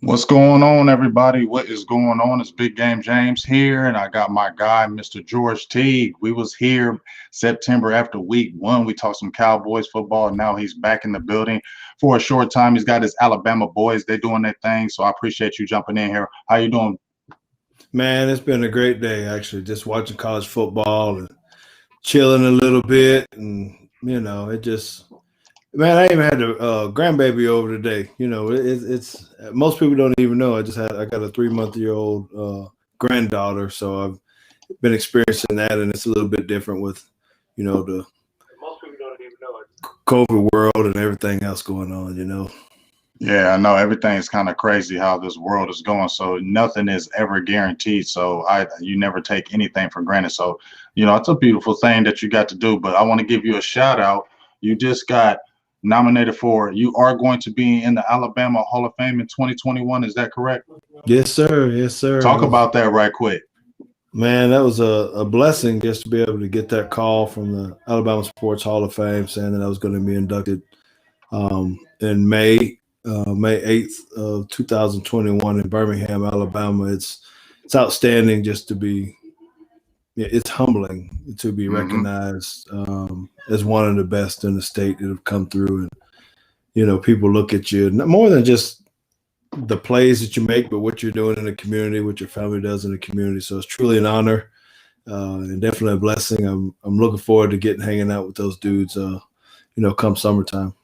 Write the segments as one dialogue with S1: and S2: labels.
S1: What's going on, everybody? What is going on? It's Big Game James here, and I got my guy, Mr. George Teague. We was here September after week one. We talked some Cowboys football, and now he's back in the building for a short time. He's got his Alabama boys. They're doing their thing, so I appreciate you jumping in here. How you doing?
S2: Man, it's been a great day actually. Just watching college football and chilling a little bit, and it just man, I even had the grandbaby over today. It's most people don't even know. I got a 3-month-old granddaughter, so I've been experiencing that, and it's a little bit different with the most people don't even know it. COVID world and everything else going on.
S1: Yeah, I know everything's kind of crazy how this world is going. So nothing is ever guaranteed. So you never take anything for granted. So, it's a beautiful thing that you got to do. But I want to give you a shout out. You just got nominated for. You are going to be in the Alabama Hall of Fame in 2021. Is that correct?
S2: Yes, sir. Yes, sir.
S1: Talk about that right quick.
S2: Man, that was a blessing just to be able to get that call from the Alabama Sports Hall of Fame saying that I was going to be inducted in May 8th of 2021 in Birmingham, Alabama. It's outstanding just to be it's humbling to be recognized as one of the best in the state that have come through. And, people look at you more than just the plays that you make, but what you're doing in the community, what your family does in the community. So it's truly an honor and definitely a blessing. I'm looking forward to hanging out with those dudes, come summertime.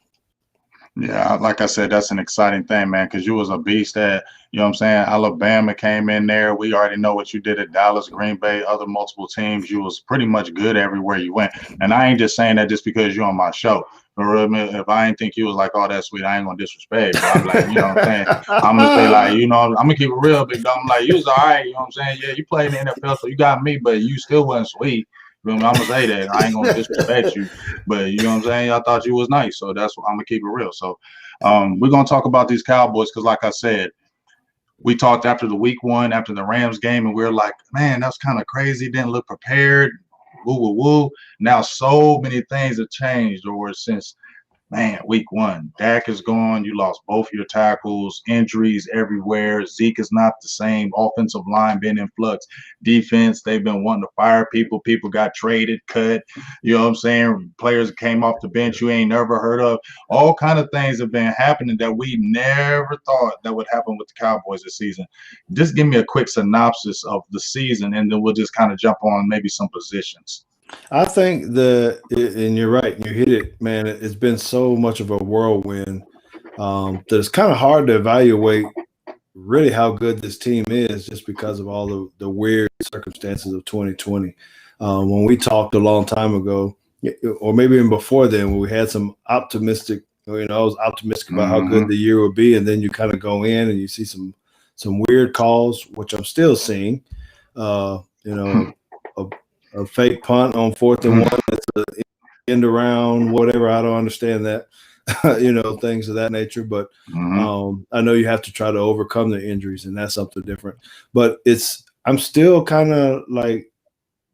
S1: Yeah, like I said, that's an exciting thing, man, because you was a beast at, what I'm saying? Alabama came in there. We already know what you did at Dallas, Green Bay, other multiple teams. You was pretty much good everywhere you went. And I ain't just saying that just because you're on my show. For real, man, if I ain't think you was like, oh, that's sweet, I ain't gonna disrespect. But I'm like, what I'm saying? I'm gonna say like, I'm gonna keep it real, big dog. I'm like, you was all right, you know what I'm saying? Yeah, you played in the NFL, so you got me, but you still wasn't sweet. I'm gonna say that. I ain't gonna disrespect you, but you know what I'm saying. I thought you was nice, so that's what I'm gonna keep it real. So, we're gonna talk about these Cowboys because, like I said, we talked after the week one, after the Rams game, and we were like, man, that's kind of crazy. Didn't look prepared. Woo woo woo. Now so many things have changed, or since man, week one, Dak is gone. You lost both your tackles, injuries everywhere. Zeke is not the same. Offensive line been in flux. Defense, they've been wanting to fire people. People got traded, cut. You know what I'm saying? Players came off the bench you ain't never heard of. All kind of things have been happening that we never thought that would happen with the Cowboys this season. Just give me a quick synopsis of the season, and then we'll just kind of jump on maybe some positions.
S2: I think and you're right, you hit it, man. It's been so much of a whirlwind that it's kind of hard to evaluate really how good this team is just because of all the weird circumstances of 2020. When we talked a long time ago, or maybe even before then, when we had some optimistic, I was optimistic about how good the year would be, and then you kind of go in and you see some weird calls, which I'm still seeing. A fake punt on 4th and 1 that's an end around, whatever. I don't understand that, things of that nature. But I know you have to try to overcome the injuries, and that's something different. But I'm still kind of like,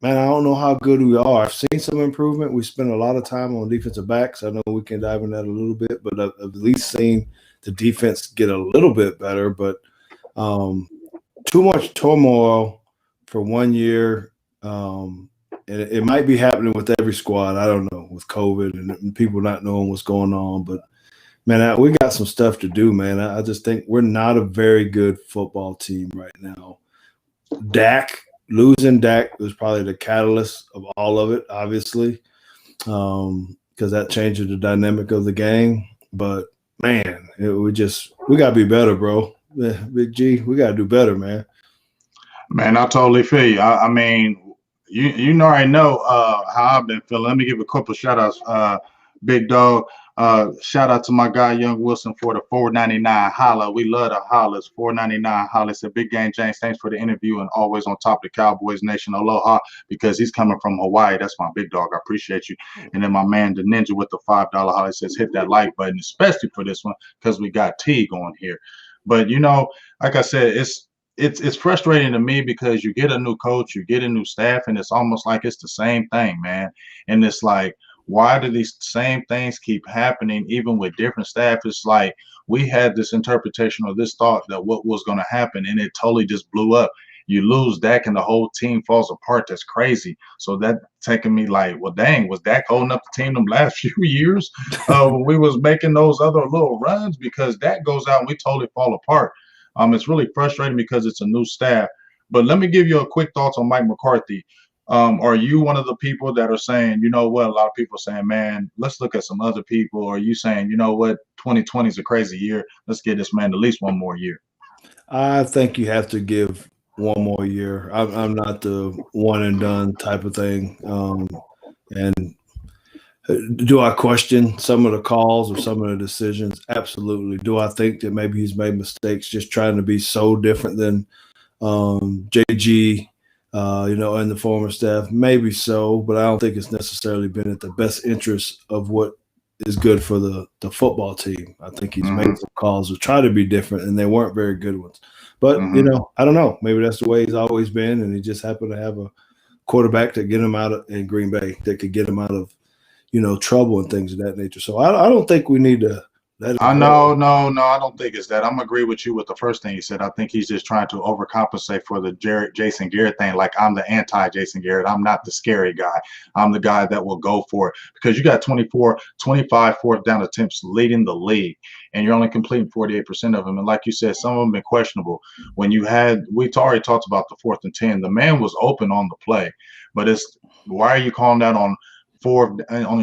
S2: man, I don't know how good we are. I've seen some improvement. We spent a lot of time on defensive backs. I know we can dive in that a little bit, but I've at least seen the defense get a little bit better. But too much turmoil for 1 year. And it might be happening with every squad. I don't know, with COVID and people not knowing what's going on. But, man, we got some stuff to do, man. I just think we're not a very good football team right now. Losing Dak was probably the catalyst of all of it, obviously, because that changes the dynamic of the game. But, man, we got to be better, bro. Big G, we got to do better, man.
S1: Man, I totally feel you. I mean, you already know how I've been feeling. Let me give a couple shout outs, big dog. Shout out to my guy Young Wilson for the $4.99 holla. We love the hollers. $4.99 holla. Said Big Game James, thanks for the interview and always on top of the Cowboys Nation. Aloha, because he's coming from Hawaii. That's my big dog. I appreciate you. And then my man the Ninja with the $5 holla says hit that like button, especially for this one because we got Teague on here. But like I said, it's frustrating to me because you get a new coach, you get a new staff, and it's almost like it's the same thing, man. And it's like, why do these same things keep happening even with different staff? It's like we had this interpretation or this thought that what was going to happen, and it totally just blew up. You lose Dak and the whole team falls apart. That's crazy. So that taking me like, well, dang, was Dak holding up the team them last few years when we was making those other little runs? Because Dak goes out and we totally fall apart. It's really frustrating because it's a new staff. But let me give you a quick thoughts on Mike McCarthy. Are you one of the people that are saying, you know what, a lot of people are saying, man, let's look at some other people? Or are you saying, you know what, 2020 is a crazy year. Let's give this man at least one more year?
S2: I think you have to give one more year. I'm not the one and done type of thing. And do I question some of the calls or some of the decisions? Absolutely. Do I think that maybe he's made mistakes just trying to be so different than JG, and the former staff? Maybe so, but I don't think it's necessarily been at the best interest of what is good for the football team. I think he's made some calls to try to be different, and they weren't very good ones. But, I don't know. Maybe that's the way he's always been, and he just happened to have a quarterback to get him out of in Green Bay that could get him out of, trouble and things of that nature. So I don't think we need to let it go.
S1: No, I don't think it's that. I'm agree with you with the first thing you said. I think he's just trying to overcompensate for the Jason Garrett thing. Like, I'm the anti-Jason Garrett. I'm not the scary guy. I'm the guy that will go for it, because you got 25 fourth down attempts leading the league, and you're only completing 48% of them. And like you said, some of them have been questionable. When we already talked about the 4th and 10. The man was open on the play, but it's, why are you calling that on your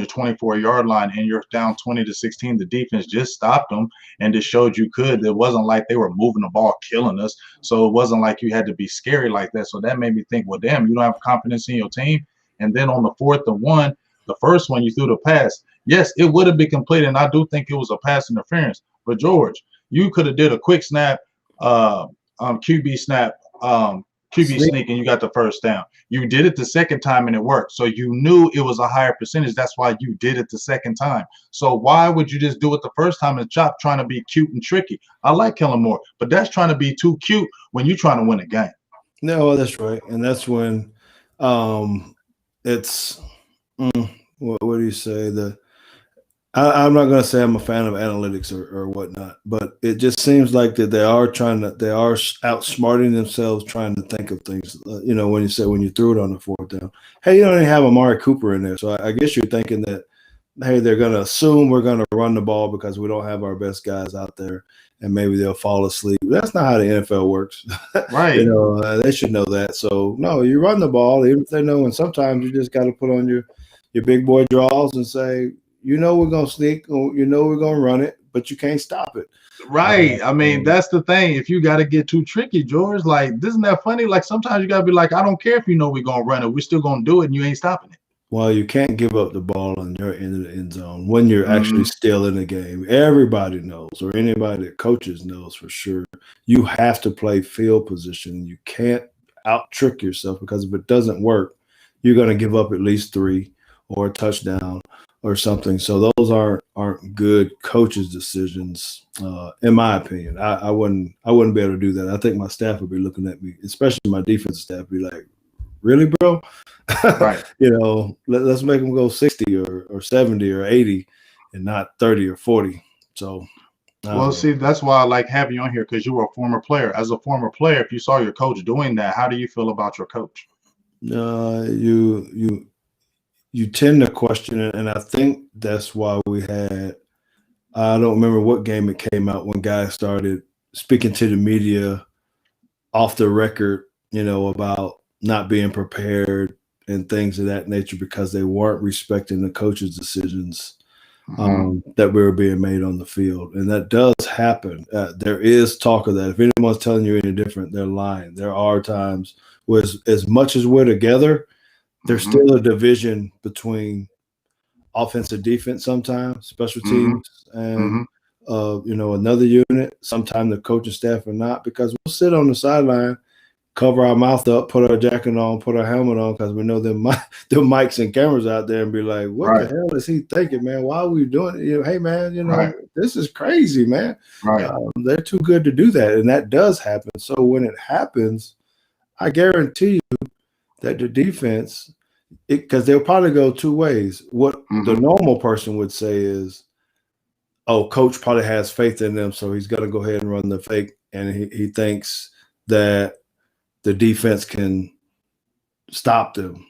S1: 24-yard line and you're down 20-16? The defense just stopped them and just showed you could. It wasn't like they were moving the ball, killing us. So it wasn't like you had to be scary like that. So that made me think, well, damn, you don't have confidence in your team. And then on the 4th and 1, the first one you threw the pass. Yes, it would have been completed, and I do think it was a pass interference. But George, you could have did a quick snap, QB snap, QB sneak, and you got the first down. You did it the second time and it worked. So you knew it was a higher percentage. That's why you did it the second time. So why would you just do it the first time and chop trying to be cute and tricky? I like Kellen Moore, but that's trying to be too cute when you're trying to win a game.
S2: No, that's right. And that's when it's what do you say? I'm not going to say I'm a fan of analytics or whatnot, but it just seems like that they are outsmarting themselves, trying to think of things. When you threw it on the 4th down, hey, you don't even have Amari Cooper in there, so I guess you're thinking that, hey, they're going to assume we're going to run the ball because we don't have our best guys out there, and maybe they'll fall asleep. That's not how the NFL works,
S1: right?
S2: They should know that. So no, you run the ball, even if they know. And sometimes you just got to put on your big boy draws and say, we're going to sneak, we're going to run it, but you can't stop it.
S1: Right. I mean, that's the thing. If you got to get too tricky, George, like, isn't that funny? Like, sometimes you got to be like, I don't care if we're going to run it. We're still going to do it, and you ain't stopping it.
S2: Well, you can't give up the ball in your end of the end zone when you're actually still in the game. Everybody knows, or anybody that coaches knows for sure, you have to play field position. You can't out-trick yourself, because if it doesn't work, you're going to give up at least 3 or a touchdown or something. So those aren't good coaches' decisions, in my opinion. I wouldn't be able to do that. I think my staff would be looking at me, especially my defensive staff, be like, really, bro?
S1: Right.
S2: Let's make them go 60 or 70 or 80 and not 30 or 40. So
S1: see, that's why I like having you on here, because you were a former player. As a former player, if you saw your coach doing that, how do you feel about your coach?
S2: You tend to question it, and I think that's why we had – I don't remember what game it came out when guys started speaking to the media off the record, about not being prepared and things of that nature because they weren't respecting the coach's decisions that were being made on the field. And that does happen. There is talk of that. If anyone's telling you any different, they're lying. There are times where, as much as we're together, there's still a division between offense and defense sometimes, special teams, and another unit. Sometimes the coaching staff are not, because we'll sit on the sideline, cover our mouth up, put our jacket on, put our helmet on, because we know there mics and cameras out there, and be like, what the hell is he thinking, man? Why are we doing it? Hey, man, this is crazy, man.
S1: Right.
S2: They're too good to do that, and that does happen. So when it happens, I guarantee you that the defense, because they'll probably go two ways. What the normal person would say is, oh, coach probably has faith in them, so he's going to go ahead and run the fake, and he thinks that the defense can stop them.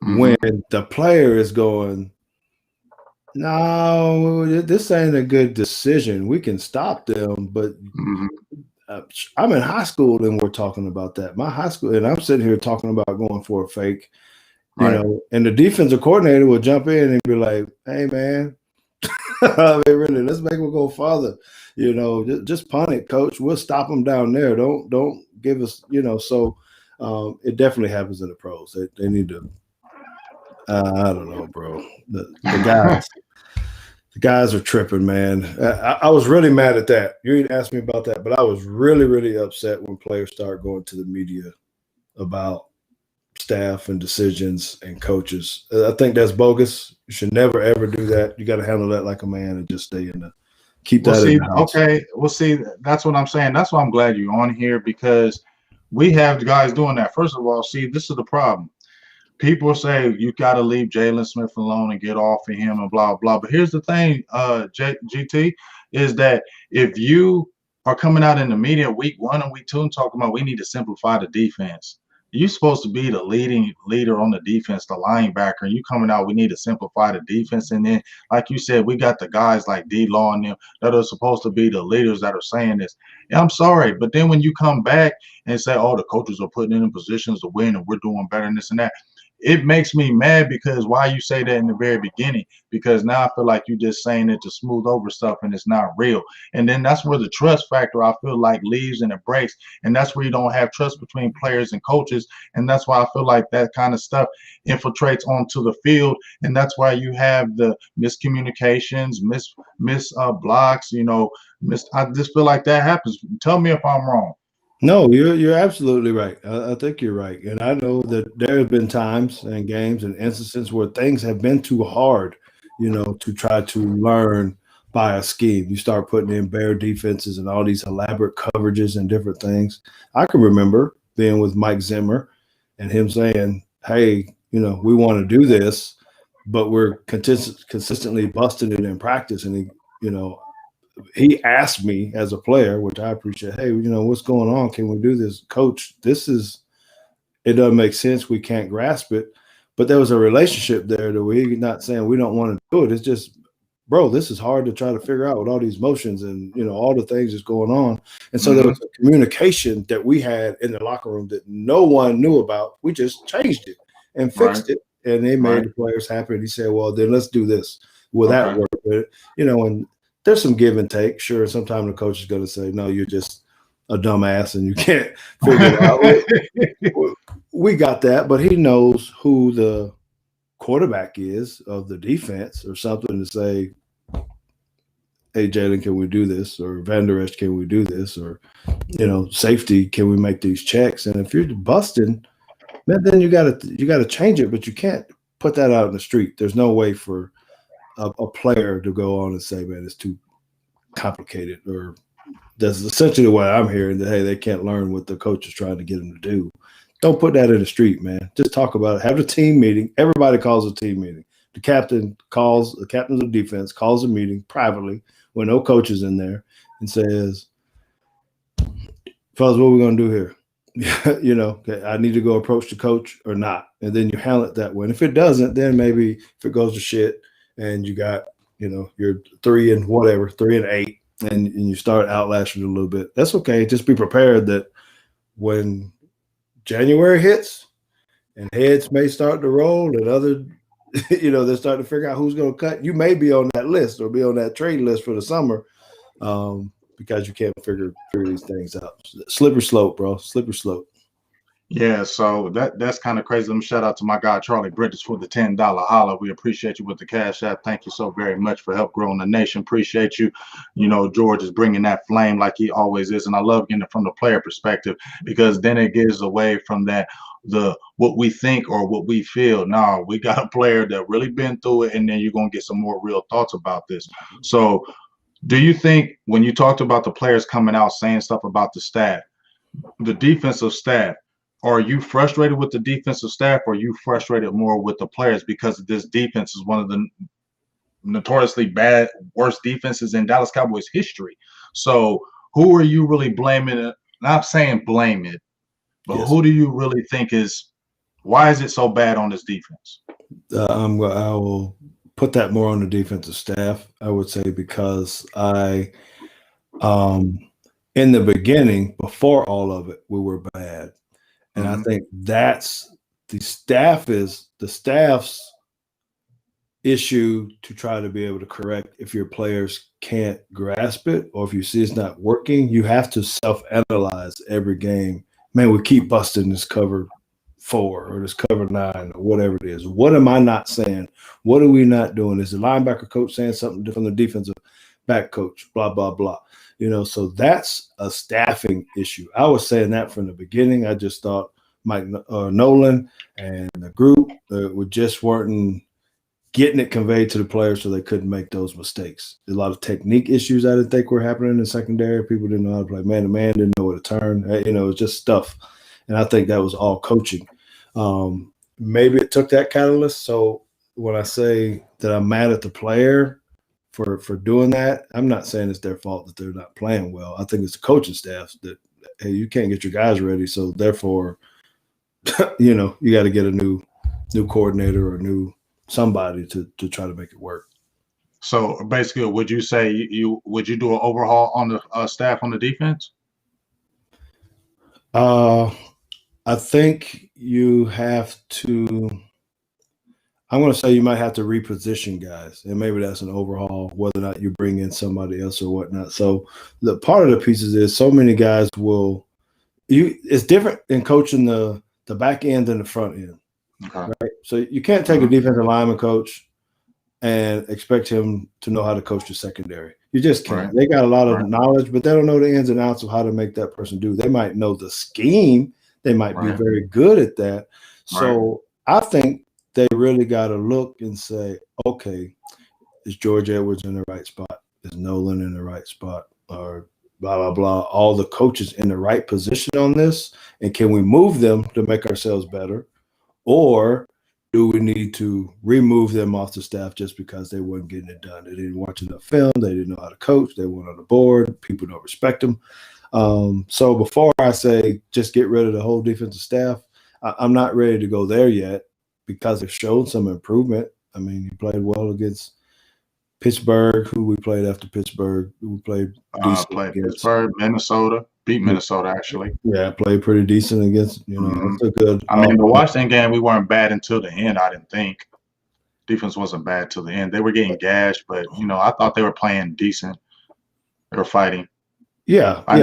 S2: When the player is going, no, this ain't a good decision. We can stop them, but I'm in high school and we're talking about that. My high school, and I'm sitting here talking about going for a fake, you know, and the defensive coordinator will jump in and be like, hey, man, I mean, really, let's make them go farther. You know, just punt it, coach. We'll stop them down there. Don't give us, you know. So it definitely happens in the pros. They need to. I don't know, bro. The guys are tripping, man. I was really mad at that. You didn't ask me about that, but I was really, really upset when players start going to the media about staff and decisions and coaches. I think that's bogus. You should never ever do that. You got to handle that like a man and just stay in the keep that in the house.
S1: Okay, well, see, that's what I'm saying. That's why I'm glad you're on here, because we have guys doing that. First of all, see, this is the problem. People say you got to leave Jalen Smith alone and get off of him and blah, blah. But here's the thing, GT, is that if you are coming out in the media week 1 and week 2 and talking about we need to simplify the defense, you're supposed to be the leading leader on the defense, the linebacker, and you coming out, we need to simplify the defense. And then, like you said, we got the guys like D-Law and them that are supposed to be the leaders that are saying this. And I'm sorry, but then when you come back and say, oh, the coaches are putting in positions to win and we're doing better than this and that, it makes me mad, because why you say that in the very beginning? Because now I feel like you're just saying it to smooth over stuff and it's not real. And then that's where the trust factor, I feel like, leaves and it breaks. And that's where you don't have trust between players and coaches. And that's why I feel like that kind of stuff infiltrates onto the field. And that's why you have the miscommunications, miss blocks, you know, I just feel like that happens. Tell me if I'm wrong.
S2: No, you're absolutely right. I think you're right, and I know that there have been times and games and instances where things have been too hard, you know, to try to learn by a scheme. You start putting in bear defenses and all these elaborate coverages and different things. I can remember being with Mike Zimmer and him saying, "Hey, you know, we want to do this, but we're consistently busting it in practice." And he asked me as a player, which I appreciate, hey, you know, what's going on? Can we do this? Coach, it doesn't make sense. We can't grasp it. But there was a relationship there that we're not saying we don't want to do it. It's just, bro, this is hard to try to figure out with all these motions and, you know, all the things that's going on. And so there was a communication that we had in the locker room that no one knew about. We just changed it and fixed it. And they made the players happy. And he said, well, then let's do this. Will that work? But, you know, and there's some give and take. Sure, sometimes the coach is going to say, no, you're just a dumbass and you can't figure it out. We got that, but he knows who the quarterback is of the defense or something to say, hey, Jalen, can we do this? Or Van Der Esch, can we do this? Or, you know, safety, can we make these checks? And if you're busting, then you got to change it, but you can't put that out in the street. There's no way for a player to go on and say, man, it's too complicated, or that's essentially what I'm hearing, that, hey, they can't learn what the coach is trying to get them to do. Don't put that in the street, man. Just talk about it. Have a team meeting. Everybody calls a team meeting. The captain of defense calls a meeting privately when no coach is in there and says, fellas, what are we going to do here? You know, I need to go approach the coach or not. And then you handle it that way. And if it doesn't, then maybe if it goes to shit, and you got, you know, you're 3-8, and you start outlasting a little bit. That's okay. Just be prepared that when January hits and heads may start to roll and other, you know, they're starting to figure out who's going to cut. You may be on that list or be on that trade list for the summer because you can't figure these things out. Slippery slope, bro. Slippery slope.
S1: Yeah, so that's kind of crazy. Let me shout out to my guy Charlie Bridges for the $10 holla. We appreciate you with the Cash App. Thank you so very much for help growing the nation. Appreciate you. You know, George is bringing that flame like he always is, and I love getting it from the player perspective, because then it gives away from that what we think or what we feel. Now we got a player that really been through it, and then you're gonna get some more real thoughts about this. So, do you think when you talked about the players coming out saying stuff about the staff, the defensive staff, Are you frustrated with the defensive staff, or are you frustrated more with the players because this defense is one of the notoriously bad, worst defenses in Dallas Cowboys history? So who are you really blaming? Not saying blame it, but
S2: Yes.
S1: who do you really think why is it so bad on this defense?
S2: I will put that more on the defensive staff, I would say, because in the beginning, before all of it, we were bad. And I think that's the staff's issue to try to be able to correct if your players can't grasp it or if you see it's not working. You have to self-analyze every game. Man, we keep busting this cover 4 or this cover 9 or whatever it is. What am I not saying? What are we not doing? Is the linebacker coach saying something different from the defensive back coach? Blah, blah, blah. So that's a staffing issue. I was saying that from the beginning. I just thought Mike Nolan and the group weren't getting it conveyed to the players so they couldn't make those mistakes. There's a lot of technique issues I didn't think were happening in the secondary. People didn't know how to play man-to-man, didn't know where to turn. It's just stuff. And I think that was all coaching. Maybe it took that catalyst. So when I say that I'm mad at the player for doing that, I'm not saying it's their fault that they're not playing well. I think it's the coaching staff that, hey, you can't get your guys ready, so therefore, you got to get a new coordinator or new somebody to try to make it work.
S1: So basically, would you say would you do an overhaul on the staff on the defense?
S2: I think you have to. I'm going to say you might have to reposition guys, and maybe that's an overhaul, whether or not you bring in somebody else or whatnot. So the part of the pieces is so many guys will. It's different in coaching the back end than the front end.
S1: Okay.
S2: Right? So you can't take a defensive lineman coach and expect him to know how to coach the secondary. You just can't. Right. They got a lot of knowledge, but they don't know the ins and outs of how to make that person do. They might know the scheme. They might be very good at that. So I think they really got to look and say, okay, is George Edwards in the right spot? Is Nolan in the right spot? Or blah, blah, blah. All the coaches in the right position on this? And can we move them to make ourselves better? Or do we need to remove them off the staff just because they weren't getting it done? They didn't watch enough film. They didn't know how to coach. They weren't on the board. People don't respect them. So before I say just get rid of the whole defensive staff, I'm not ready to go there yet because it showed some improvement. I mean, he played well against Pittsburgh, who we played after Pittsburgh. We played decent against
S1: Pittsburgh, Minnesota. Beat Minnesota, actually.
S2: Yeah, played pretty decent against, it's a good.
S1: I mean, the Washington game, we weren't bad until the end, I didn't think. Defense wasn't bad till the end. They were getting gashed, but, I thought they were playing decent. They were fighting.
S2: Yeah,
S1: I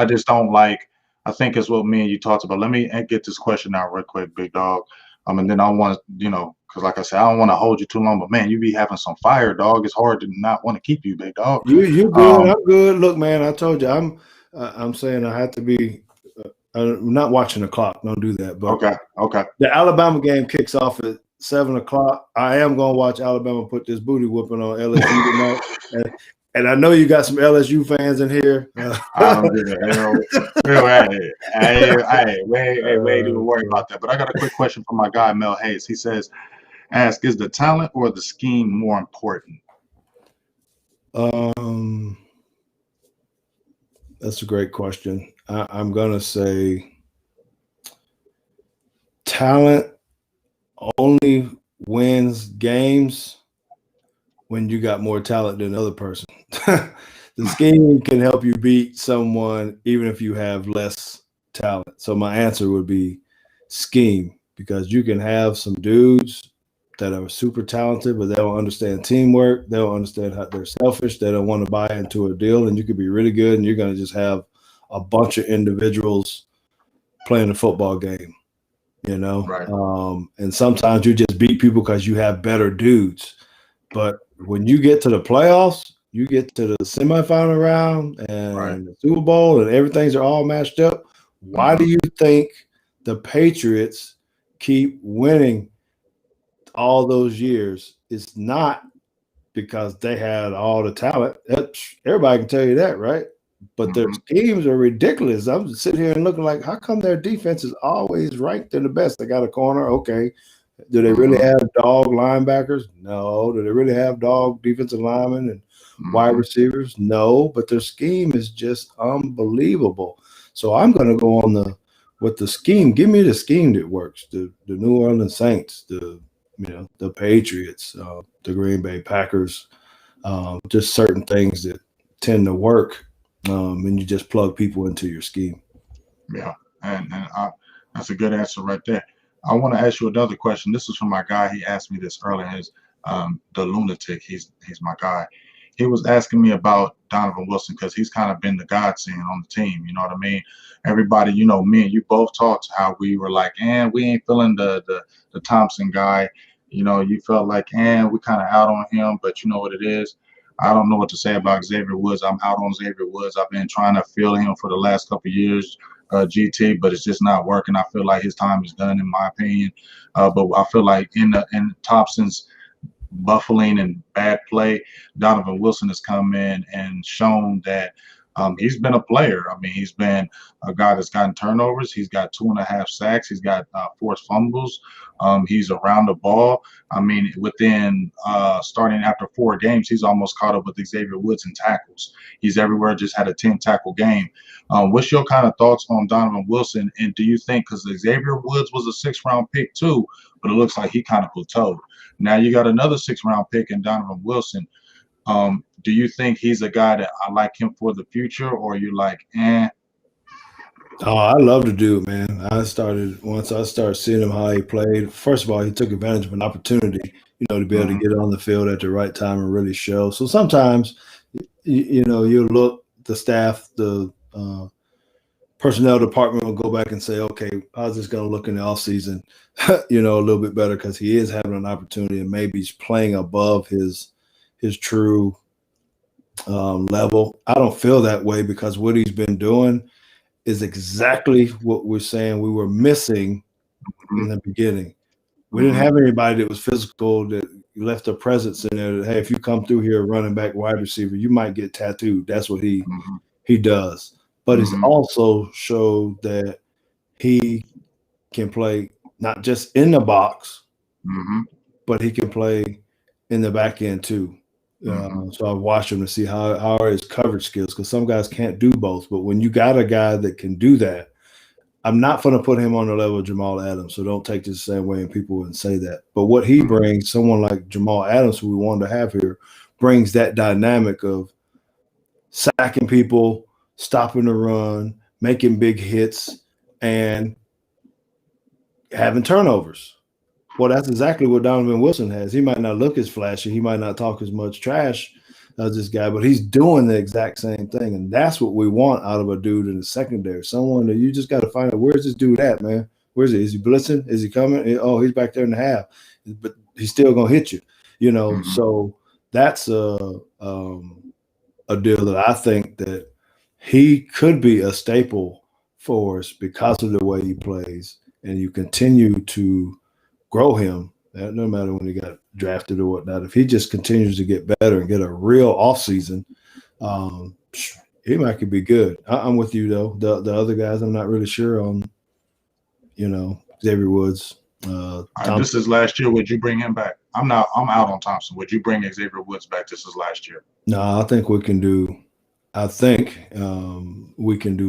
S1: just don't like. I think it's what me and you talked about. Let me get this question out real quick, big dog. And then I want to, because like I said, I don't want to hold you too long. But man, you be having some fire, dog. It's hard to not want to keep you, big dog.
S2: You good? I'm good. Look, man, I told you, I'm saying I have to be. I'm not watching the clock. Don't do that. But
S1: okay.
S2: The Alabama game kicks off at 7:00. I am gonna watch Alabama put this booty whooping on LSU tonight. And I know you got some LSU fans in here.
S1: Way to worry about that. But I got a quick question from my guy, Mel Hayes. He says, is the talent or the scheme more important?
S2: That's a great question. I'm going to say talent only wins games when you got more talent than the other person. The scheme can help you beat someone even if you have less talent. So my answer would be scheme, because you can have some dudes that are super talented, but they don't understand teamwork. They don't understand how they're selfish. They don't want to buy into a deal, and you could be really good, and you're going to just have a bunch of individuals playing a football game,
S1: Right.
S2: And sometimes you just beat people because you have better dudes. But when you get to the playoffs, you get to the semifinal round and the Super Bowl, and everything's all matched up. Why do you think the Patriots keep winning all those years? It's not because they had all the talent. Everybody can tell you that, right? but their schemes are ridiculous. I'm sitting here and looking like, how come their defense is always ranked in the best? They got a corner, okay. Do they really have dog linebackers? No. Do they really have dog defensive linemen and wide receivers? No. But their scheme is just unbelievable. So I'm going to go on with the scheme. Give me the scheme that works. The New Orleans Saints, the Patriots, the Green Bay Packers, just certain things that tend to work, and you just plug people into your scheme.
S1: Yeah, and that's a good answer right there. I want to ask you another question. This is from my guy. He asked me this earlier. His the lunatic. He's my guy. He was asking me about Donovan Wilson because he's kind of been the godsend on the team. You know what I mean? Everybody, me and you both talked how we were like, we ain't feeling the Thompson guy. You felt like, we kind of out on him, but you know what it is. I don't know what to say about Xavier Woods. I'm out on Xavier Woods. I've been trying to feel him for the last couple of years. GT, but it's just not working. I feel like his time is done, in my opinion. But I feel like in Thompson's buffling and bad play, Donovan Wilson has come in and shown that he's been a player. I mean, he's been a guy that's gotten turnovers. He's got 2.5 sacks. He's got forced fumbles. He's around the ball. I mean, within starting after 4 games, he's almost caught up with Xavier Woods in tackles. He's everywhere, just had a 10-tackle game. What's your kind of thoughts on Donovan Wilson? And do you think, because Xavier Woods was a 6th-round pick too, but it looks like he kind of plateaued. Now you got another 6th-round pick in Donovan Wilson. Do you think he's a guy that I like him for the future, or you're like,
S2: Oh, I love the dude, man. Once I started seeing him how he played. First of all, he took advantage of an opportunity, to be able to get on the field at the right time and really show. So sometimes, you look, the staff, the personnel department will go back and say, okay, how's this going to look in the offseason? A little bit better, because he is having an opportunity and maybe he's playing above his true level. I don't feel that way, because what he's been doing is exactly what we're saying we were missing in the beginning. We didn't have anybody that was physical, that left a presence in there that, hey, if you come through here running back wide receiver, you might get tattooed. That's what he does. But he's also showed that he can play not just in the box, but he can play in the back end too. So I've watched him to see how are his coverage skills, because some guys can't do both. But when you got a guy that can do that, I'm not going to put him on the level of Jamal Adams, so don't take this the same way and people wouldn't say that. But what he brings, someone like Jamal Adams, who we wanted to have here, brings that dynamic of sacking people, stopping the run, making big hits, and having turnovers. Well, that's exactly what Donovan Wilson has. He might not look as flashy. He might not talk as much trash as this guy, but he's doing the exact same thing. And that's what we want out of a dude in the secondary. Someone that you just got to find out, where's this dude at, man? Where's he? Is he blitzing? Is he coming? Oh, he's back there in the half. But he's still going to hit you, So that's a deal that I think that he could be a staple for us because of the way he plays. And you continue to grow him, no matter when he got drafted or whatnot. If he just continues to get better and get a real offseason, he might could be good. I'm with you, though. The other guys, I'm not really sure on, Xavier Woods.
S1: This is last year. Would you bring him back? I'm out on Thompson. Would you bring Xavier Woods back? This is last year.
S2: No, I think we can do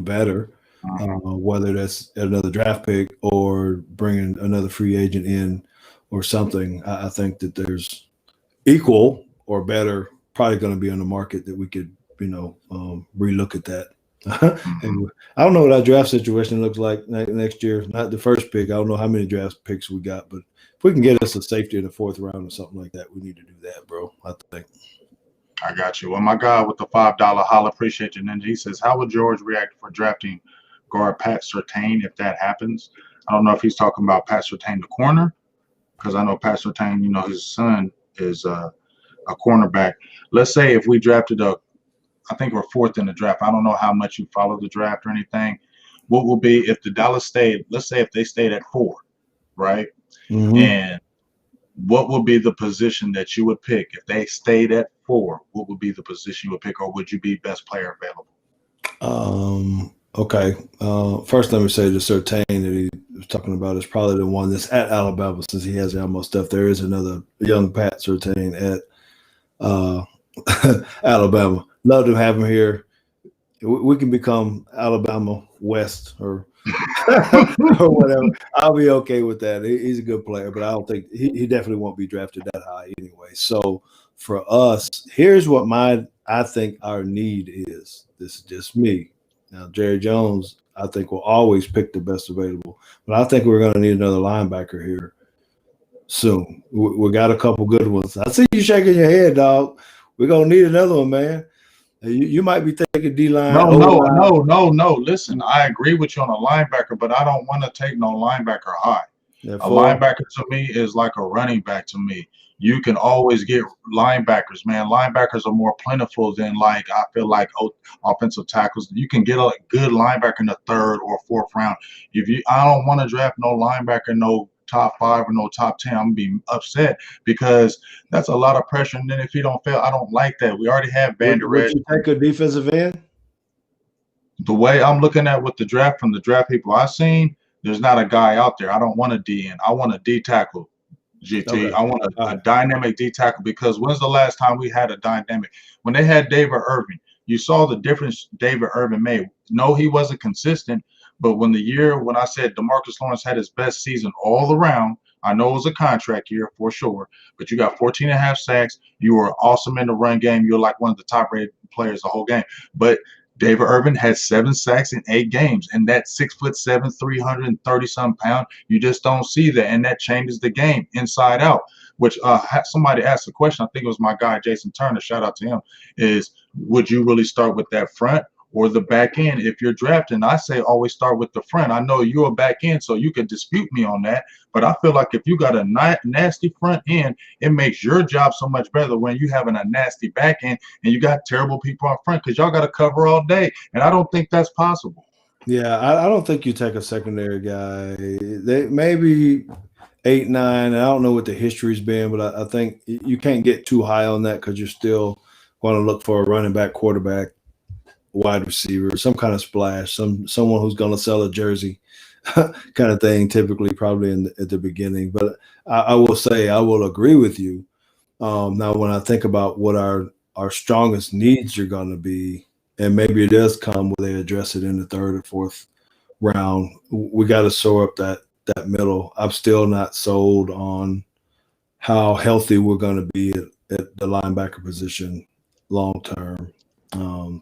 S2: better. Whether that's another draft pick or bringing another free agent in or something. I think that there's equal or better probably going to be on the market that we could, relook at that. And I don't know what our draft situation looks like next year. Not the first pick. I don't know how many draft picks we got, but if we can get us a safety in the 4th round or something like that, we need to do that, bro. I think.
S1: I got you. Well, my guy with the $5 holla, appreciate you. Ninja. He says, how would George react for drafting guard Pat Surtain if that happens? I don't know if he's talking about Pat Surtain, the corner, because I know Pat Surtain, his son is a cornerback. Let's say if we drafted I think we're 4th in the draft. I don't know how much you follow the draft or anything. What will be if the Dallas stayed, let's say if they stayed at 4, right? And what would be the position that you would pick if they stayed at 4? What would be the position you would pick, or would you be best player available?
S2: Okay. First, let me say the Surtain that he was talking about is probably the one that's at Alabama since he has Alamo stuff. There is another young Pat Surtain at uh, Alabama. Love to have him here. We can become Alabama West or or whatever. I'll be okay with that. He's a good player, but I don't think he definitely won't be drafted that high anyway. So for us, here's what I think our need is. This is just me. Now, Jerry Jones, I think will always pick the best available, but I think we're going to need another linebacker here soon. We got a couple good ones. I see you shaking your head, dog. We're gonna need another one, man. You might be thinking D line,
S1: No,
S2: O
S1: no,
S2: line.
S1: no, no, no. Listen, I agree with you on a linebacker, but I don't want to take no linebacker high. A
S2: Therefore,
S1: linebacker to me is like a running back to me. You can always get linebackers, man. Linebackers are more plentiful than like I feel like offensive tackles. You can get a good linebacker in the third or fourth round. I don't want to draft no linebacker, no top 5 or no top 10. I'm gonna be upset because that's a lot of pressure. And then if he don't fail, I don't like that. We already have
S2: would
S1: Banderas.
S2: you take a defensive end?
S1: The way I'm looking at with the draft from the draft people I've seen, there's not a guy out there. I don't want a DN. I want a D tackle. GT.
S2: Okay,
S1: I want
S2: all
S1: a
S2: right.
S1: dynamic D tackle because when's the last time we had a dynamic? When they had David Irving, you saw the difference David Irving made. No, he wasn't consistent, but when I said DeMarcus Lawrence had his best season all around, I know it was a contract year for sure, but you got 14 and a half sacks. You were awesome in the run game. You're like one of the top rated players the whole game. But David Irvin had 7 sacks in 8 games, and that 6'7", 330-some pound, you just don't see that, and that changes the game inside out. Which somebody asked a question. I think it was my guy Jason Turner. Shout out to him. Is would you really start with that front or the back end if you're drafting? I say always start with the front. I know you're a back end, so you can dispute me on that. But I feel like if you got a nasty front end, it makes your job so much better when you having a nasty back end and you got terrible people up front because y'all got to cover all day. And I don't think that's possible.
S2: Yeah, I don't think you take a secondary guy. They maybe 8, 9. And I don't know what the history's been, but I think you can't get too high on that because you're still going to look for a running back, quarterback, wide receiver, some kind of splash, someone who's going to sell a jersey, kind of thing. Typically, probably at the beginning. But I will say I will agree with you. Now, when I think about what our strongest needs are going to be, and maybe it does come where they address it in the third or fourth round, we got to shore up that middle. I'm still not sold on how healthy we're going to be at the linebacker position long term.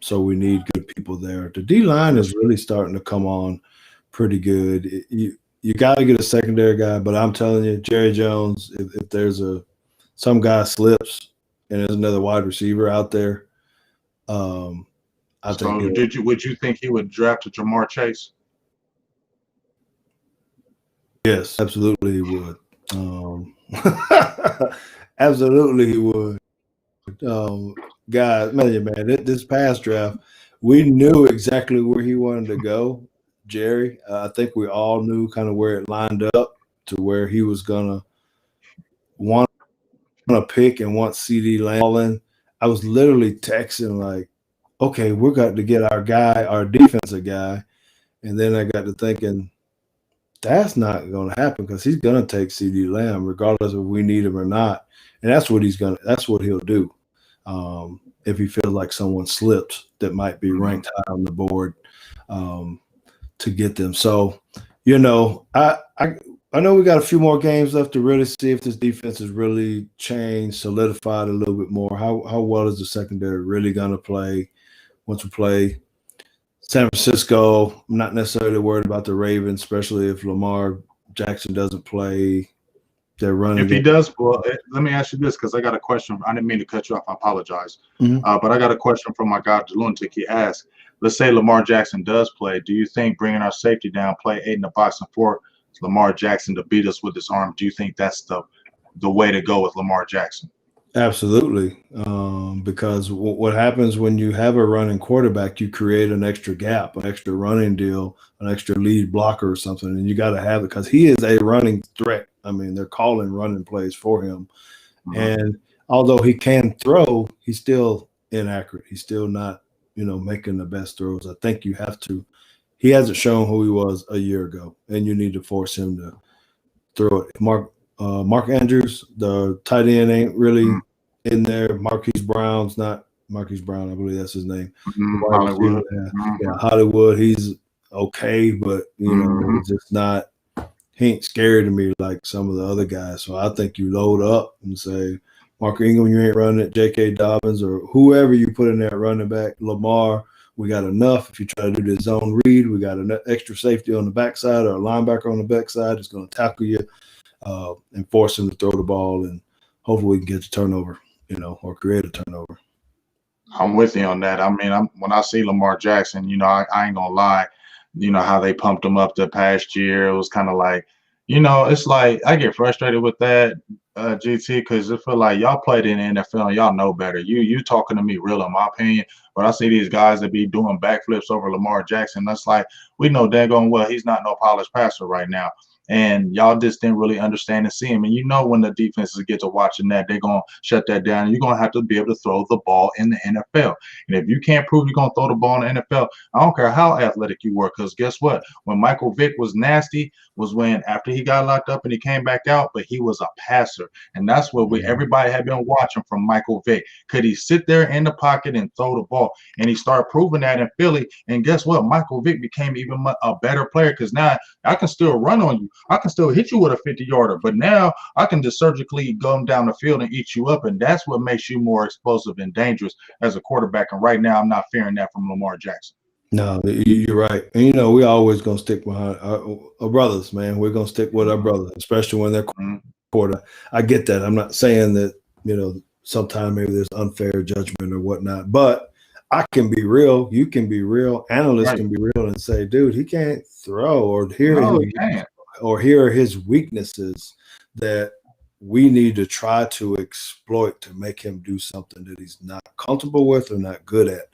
S2: So we need good people there. The D line is really starting to come on pretty good. You got to get a secondary guy, but I'm telling you, Jerry Jones, if there's some guy slips and there's another wide receiver out there, I think
S1: So would you think he would draft a Jamar Chase?
S2: yes, absolutely he would. Absolutely he would. Guys, man, this past draft, we knew exactly where he wanted to go, Jerry. I think we all knew kind of where it lined up to where he was gonna want to pick and want CD Lamb. I was literally texting like, okay, we're got to get our guy, our defensive guy, and then I got to thinking that's not going to happen because he's going to take CD Lamb regardless of if we need him or not, and that's what he'll do. If he feels like someone slips that might be ranked high on the board to get them. So, I know we got a few more games left to really see if this defense has really changed, solidified a little bit more. How well is the secondary really going to play once we play San Francisco? I'm not necessarily worried about the Ravens, especially if Lamar Jackson doesn't play. They're running.
S1: If he does, well, let me ask you this because I got a question. I didn't mean to cut you off. I apologize. But I got a question from my guy, DeLunatic. He asked, let's say Lamar Jackson does play. Do you think bringing our safety down, play 8 in the box and 4, Lamar Jackson to beat us with his arm, do you think that's the way to go with Lamar Jackson?
S2: Absolutely. Because what happens when you have a running quarterback, you create an extra gap, an extra running deal, an extra lead blocker or something, and you got to have it because he is a running threat. I mean, they're calling running plays for him. And although he can throw, he's still inaccurate. He's still not making the best throws. I think you have to. He hasn't shown who he was a year ago, and you need to force him to throw it. Mark Andrews, the tight end, ain't really in there. Marquise Brown's not Marquise Brown, I believe that's his name.
S1: Hollywood.
S2: Yeah, Hollywood. He's okay, but he's just not. He ain't scary to me like some of the other guys. So I think you load up and say, Mark Ingram, you ain't running it. J.K. Dobbins or whoever you put in there running back. Lamar, we got enough. If you try to do the zone read, we got an extra safety on the backside or a linebacker on the backside. It's going to tackle you and force him to throw the ball, and hopefully we can get the turnover, or create a turnover.
S1: I'm with you on that. I mean, when I see Lamar Jackson, I ain't going to lie. How they pumped him up the past year. It was kind of like, it's like I get frustrated with that, GT, because I feel like y'all played in the NFL and y'all know better. You talking to me real, in my opinion. But I see these guys that be doing backflips over Lamar Jackson. That's like, we know daggone well he's not no polished passer right now. And y'all just didn't really understand and see him. And when the defenses get to watching that, they're going to shut that down. You're going to have to be able to throw the ball in the NFL. And if you can't prove you're going to throw the ball in the NFL, I don't care how athletic you were, because guess what? When Michael Vick was nasty was when after he got locked up and he came back out, but he was a passer. And that's what everybody had been watching from Michael Vick. Could he sit there in the pocket and throw the ball? And he started proving that in Philly. And guess what? Michael Vick became even a better player, because now I can still run on you. I can still hit you with a 50-yarder, but now I can just surgically go down the field and eat you up, and that's what makes you more explosive and dangerous as a quarterback. And right now, I'm not fearing that from Lamar Jackson.
S2: No, you're right. And, we always going to stick behind our brothers, man. We're going to stick with our brothers, especially when they're quarter. I get that. I'm not saying that, sometimes maybe there's unfair judgment or whatnot, but I can be real. You can be real. Analysts can be real and say, dude, he can't throw, or here are his weaknesses that we need to try to exploit to make him do something that he's not comfortable with or not good at.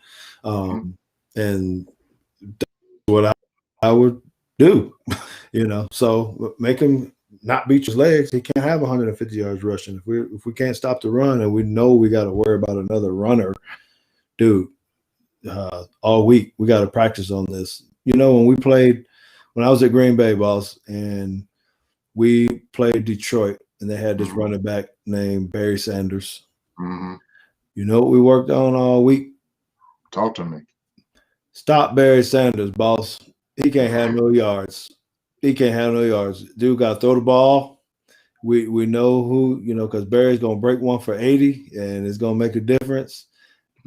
S2: And that's what I would do, so make him not beat his legs. He can't have 150 yards rushing. If we can't stop the run and we know we got to worry about another runner, dude, all week we got to practice on this. When I was at Green Bay, boss, and we played Detroit, and they had this running back named Barry Sanders. You know what we worked on all week?
S1: Talk to me.
S2: Stop Barry Sanders, boss. He can't have no yards. Dude got to throw the ball. We know who, because Barry's going to break one for 80, and it's going to make a difference.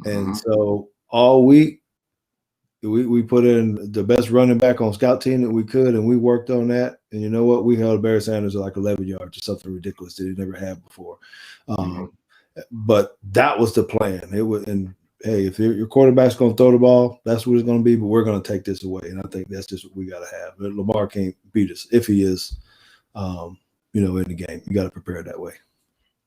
S2: And so all week, we put in the best running back on scout team that we could, and we worked on that. And you know what? We held Barry Sanders at like 11 yards or something ridiculous that he never had before. But that was the plan. It was, and hey, if your quarterback's going to throw the ball, that's what it's going to be. But we're going to take this away, and I think that's just what we got to have. But Lamar can't beat us if he is, in the game. You got to prepare that way.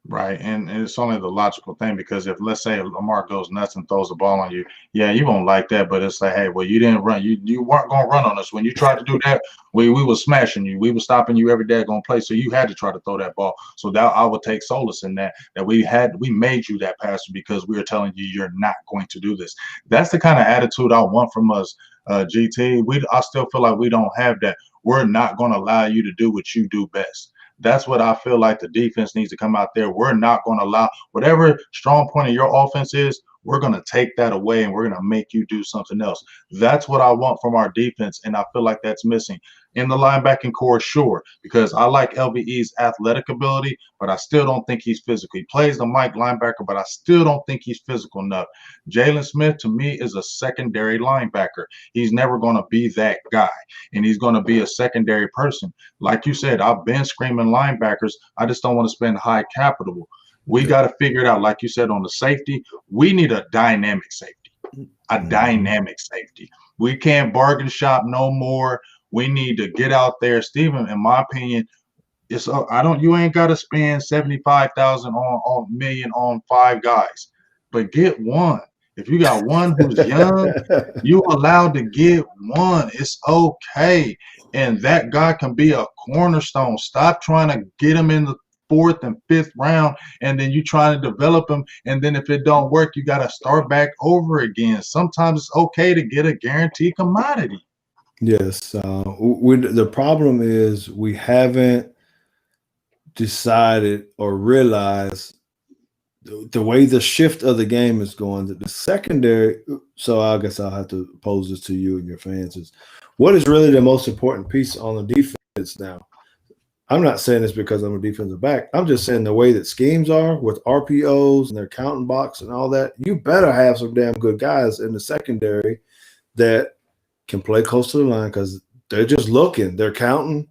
S1: Right, and it's only the logical thing, because if, let's say, Lamar goes nuts and throws the ball on you, you won't like that, but it's like, hey, well, you didn't run. You weren't going to run on us. When you tried to do that, we were smashing you. We were stopping you every daggone play, so you had to try to throw that ball. So that I would take solace in that we made you that passer, because we were telling you you're not going to do this. That's the kind of attitude I want from us, GT. I still feel like we don't have that. We're not going to allow you to do what you do best. That's what I feel like the defense needs to come out there. We're not going to allow whatever strong point of your offense is. We're going to take that away, and we're going to make you do something else. That's what I want from our defense, and I feel like that's missing. In the linebacking core, sure, because I like LVE's athletic ability, but I still don't think he's physical. He plays the Mike linebacker, but I still don't think he's physical enough. Jalen Smith, to me, is a secondary linebacker. He's never going to be that guy, and he's going to be a secondary person. Like you said, I've been screaming linebackers. I just don't want to spend high capital. We got to figure it out. Like you said, on the safety, we need a dynamic safety. Dynamic safety. We can't bargain shop no more. We need to get out there, Steven. In my opinion, you ain't got to spend $75,000 on million on 5 guys, but get one. If you got one who's young, you allowed to get one. It's okay, and that guy can be a cornerstone. Stop trying to get him in the fourth and fifth round, and then you try to develop them, and then if it don't work, you got to start back over again. Sometimes it's okay to get a guaranteed commodity.
S2: Yes. The problem is we haven't decided or realized the way the shift of the game is going, that the secondary. So I guess I'll have to pose this to you and your fans: is what is really the most important piece on the defense now? I'm not saying this because I'm a defensive back. I'm just saying the way that schemes are with RPOs and their counting box and all that. You better have some damn good guys in the secondary that can play close to the line, because they're just looking. They're counting.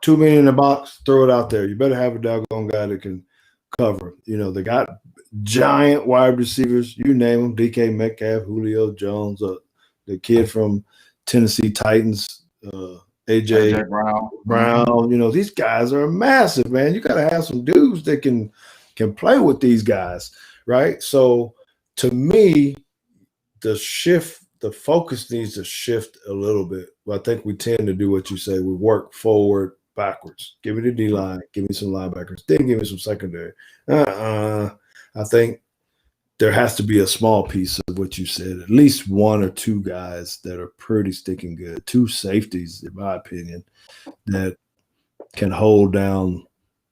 S2: 2 million in the box, throw it out there. You better have a doggone guy that can cover. They got giant wide receivers. You name them: DK Metcalf, Julio Jones, the kid from Tennessee Titans, AJ Brown. These guys are massive, man. You got to have some dudes that can play with these guys, right? So to me, the focus needs to shift a little bit. But I think we tend to do what you say. We work forward, backwards. Give me the D-line. Give me some linebackers. Then give me some secondary. I think there has to be a small piece of what you said. At least one or two guys that are pretty sticking good. Two safeties, in my opinion, that can hold down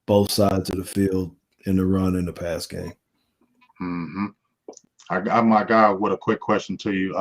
S2: both sides of the field in the run and the pass game.
S1: Mm-hmm. I'm my guy with a quick question to you,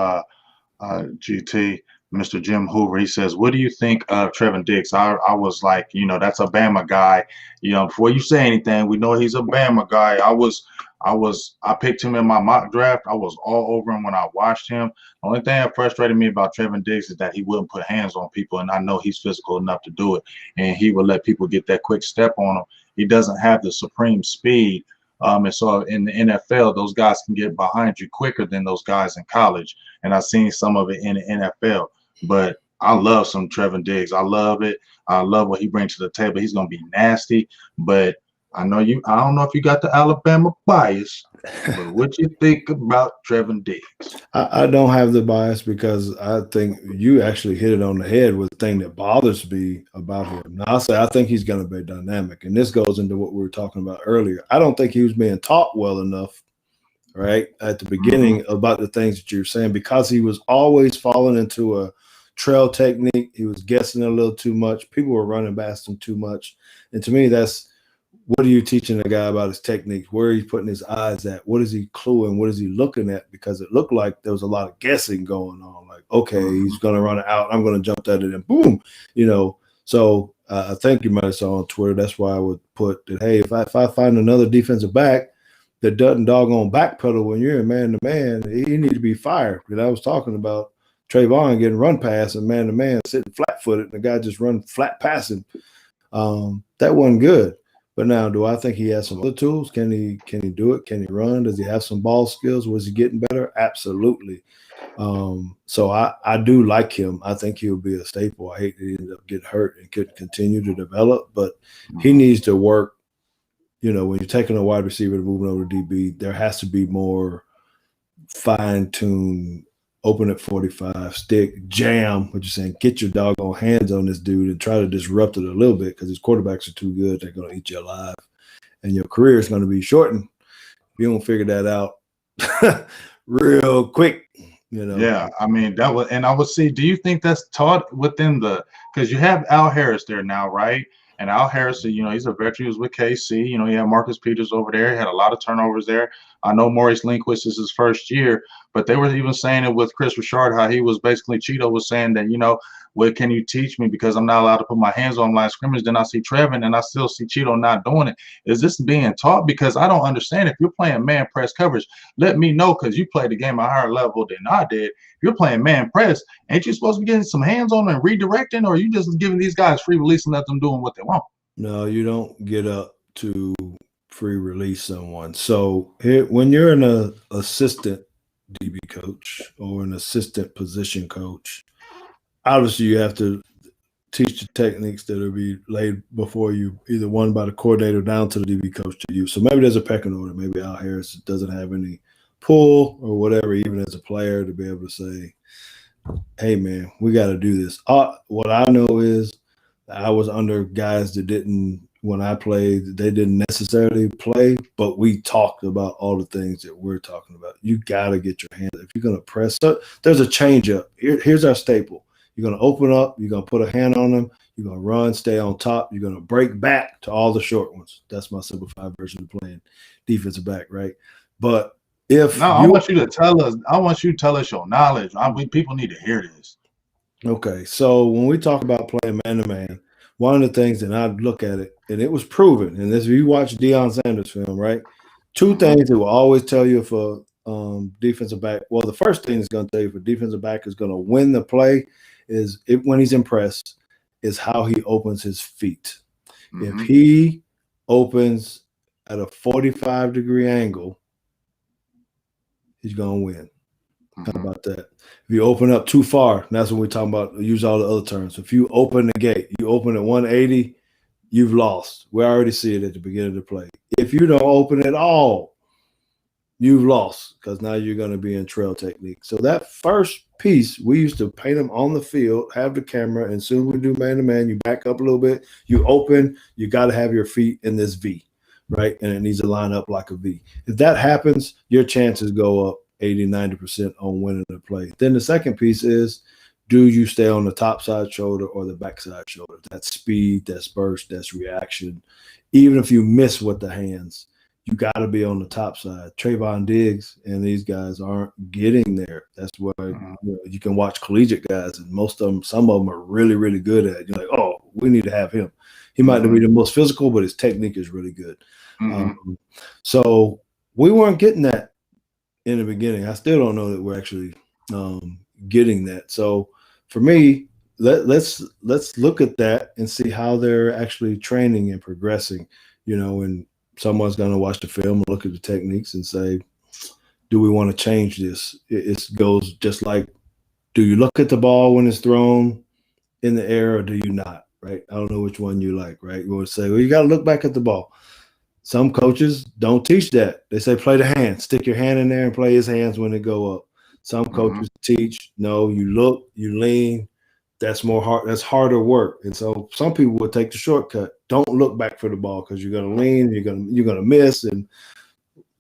S1: GT. Mr. Jim Hoover, he says, what do you think of Trevon Diggs? I was like, that's a Bama guy. Before you say anything, we know he's a Bama guy. I picked him in my mock draft. I was all over him when I watched him. The only thing that frustrated me about Trevon Diggs is that he wouldn't put hands on people, and I know he's physical enough to do it, and he would let people get that quick step on him. He doesn't have the supreme speed. And so in the NFL, those guys can get behind you quicker than those guys in college. And I've seen some of it in the NFL. But I love some Trevon Diggs. I love it. I love what he brings to the table. He's going to be nasty. But I don't know if you got the Alabama bias, but what you think about Trevon Diggs?
S2: I don't have the bias, because I think you actually hit it on the head with the thing that bothers me about him. Now, I'll say I think he's going to be dynamic, and this goes into what we were talking about earlier. I don't think he was being taught well enough, right, at the beginning about the things that you're saying, because he was always falling into a trail technique. He was guessing a little too much. People were running past him too much. And to me, that's, what are you teaching a guy about his technique? Where are you putting his eyes at? What is he cluing? What is he looking at? Because it looked like there was a lot of guessing going on. Like, okay, he's going to run it out. I'm going to jump that in and boom, So I think you might have saw on Twitter. That's why I would put that, hey, if I find another defensive back that doesn't doggone backpedal when you're in man-to-man, he need to be fired. Because I was talking about Trayvon getting run past and man-to-man sitting flat-footed, and the guy just run flat past him. That wasn't good. But now, do I think he has some other tools? Can he do it? Can he run? Does he have some ball skills? Was he getting better? Absolutely. So I do like him. I think he'll be a staple. I hate that he ended up getting hurt and couldn't continue to develop, but he needs to work. When you're taking a wide receiver to moving over to DB, there has to be more fine-tuned, open at 45, stick, jam, what you're saying, get your doggone hands on this dude and try to disrupt it a little bit, because his quarterbacks are too good. They're going to eat you alive. And your career is going to be shortened if you don't figure that out real quick.
S1: Yeah, I mean, that was, and I would see, do you think that's taught within because you have Al Harris there now, right? And Al Harris, he's a veteran. He was with KC. You had Marcus Peters over there. He had a lot of turnovers there. I know Maurice Lindquist is his first year, but they were even saying it with Chris Richard, how he was basically, Cheeto was saying that, what can you teach me? Because I'm not allowed to put my hands on line of scrimmage. Then I see Trevon, and I still see Cheeto not doing it. Is this being taught? Because I don't understand. If you're playing man press coverage, let me know, because you played the game at a higher level than I did. If you're playing man press, ain't you supposed to be getting some hands on and redirecting, or are you just giving these guys free release and let them doing what they want?
S2: No, you don't get up to free release someone. So when you're an assistant DB coach or an assistant position coach, obviously you have to teach the techniques that will be laid before you, either one by the coordinator down to the DB coach to you. So maybe there's a pecking order. Maybe Al Harris doesn't have any pull or whatever, even as a player, to be able to say, hey, man, we got to do this. What I know is I was under guys that didn't when I played, they didn't necessarily play, but we talked about all the things that we're talking about. You got to get your hands. If you're going to press, so there's a change up. Here's our staple. You're going to open up. You're going to put a hand on them. You're going to run, stay on top. You're going to break back to all the short ones. That's my simplified version of playing defensive back, right? But
S1: I want you to tell us. I want you to tell us your knowledge. People need to hear this.
S2: Okay, so when we talk about playing man-to-man, one of the things that I look at it, and it was proven, and this, if you watch Deion Sanders film, right? Two things it will always tell you if a defensive back, well, the first thing it's going to tell you if a defensive back is going to win the play is when he's impressed, is how he opens his feet. If he opens at a 45-degree angle, he's going to win. How about that? If you open up too far, that's when we're talking about, use all the other terms. If you open the gate, you open at 180, you've lost. We already see it at the beginning of the play. If you don't open at all, you've lost because now you're going to be in trail technique. So that first piece, we used to paint them on the field, have the camera, and soon we do man-to-man, you back up a little bit, you open, you got to have your feet in this V, right? And it needs to line up like a V. If that happens, your chances go up 80-90% on winning the play. Then the second piece is, do you stay on the top side shoulder or the backside shoulder? That's speed, that's burst, that's reaction. Even if you miss with the hands, you got to be on the top side. Trevon Diggs and these guys aren't getting there. That's why you can watch collegiate guys, and most of them, some of them are really, really good at it. You're like, oh, we need to have him. He might not be the most physical, but his technique is really good. So we weren't getting that in the beginning. I still don't know that we're actually getting that. So for me, let's look at that and see how they're actually training and progressing, and someone's going to watch the film and look at the techniques and say, do we want to change this? It goes just like, do you look at the ball when it's thrown in the air or do you not, right? I don't know which one you like, right? You want to say, well, you got to look back at the ball. Some coaches don't teach that. They say, play the hand, stick your hand in there and play his hands when they go up. Some coaches teach, no, you look, you lean. That's harder work. And so some people will take the shortcut. Don't look back for the ball because you're going to lean, you're going to miss. And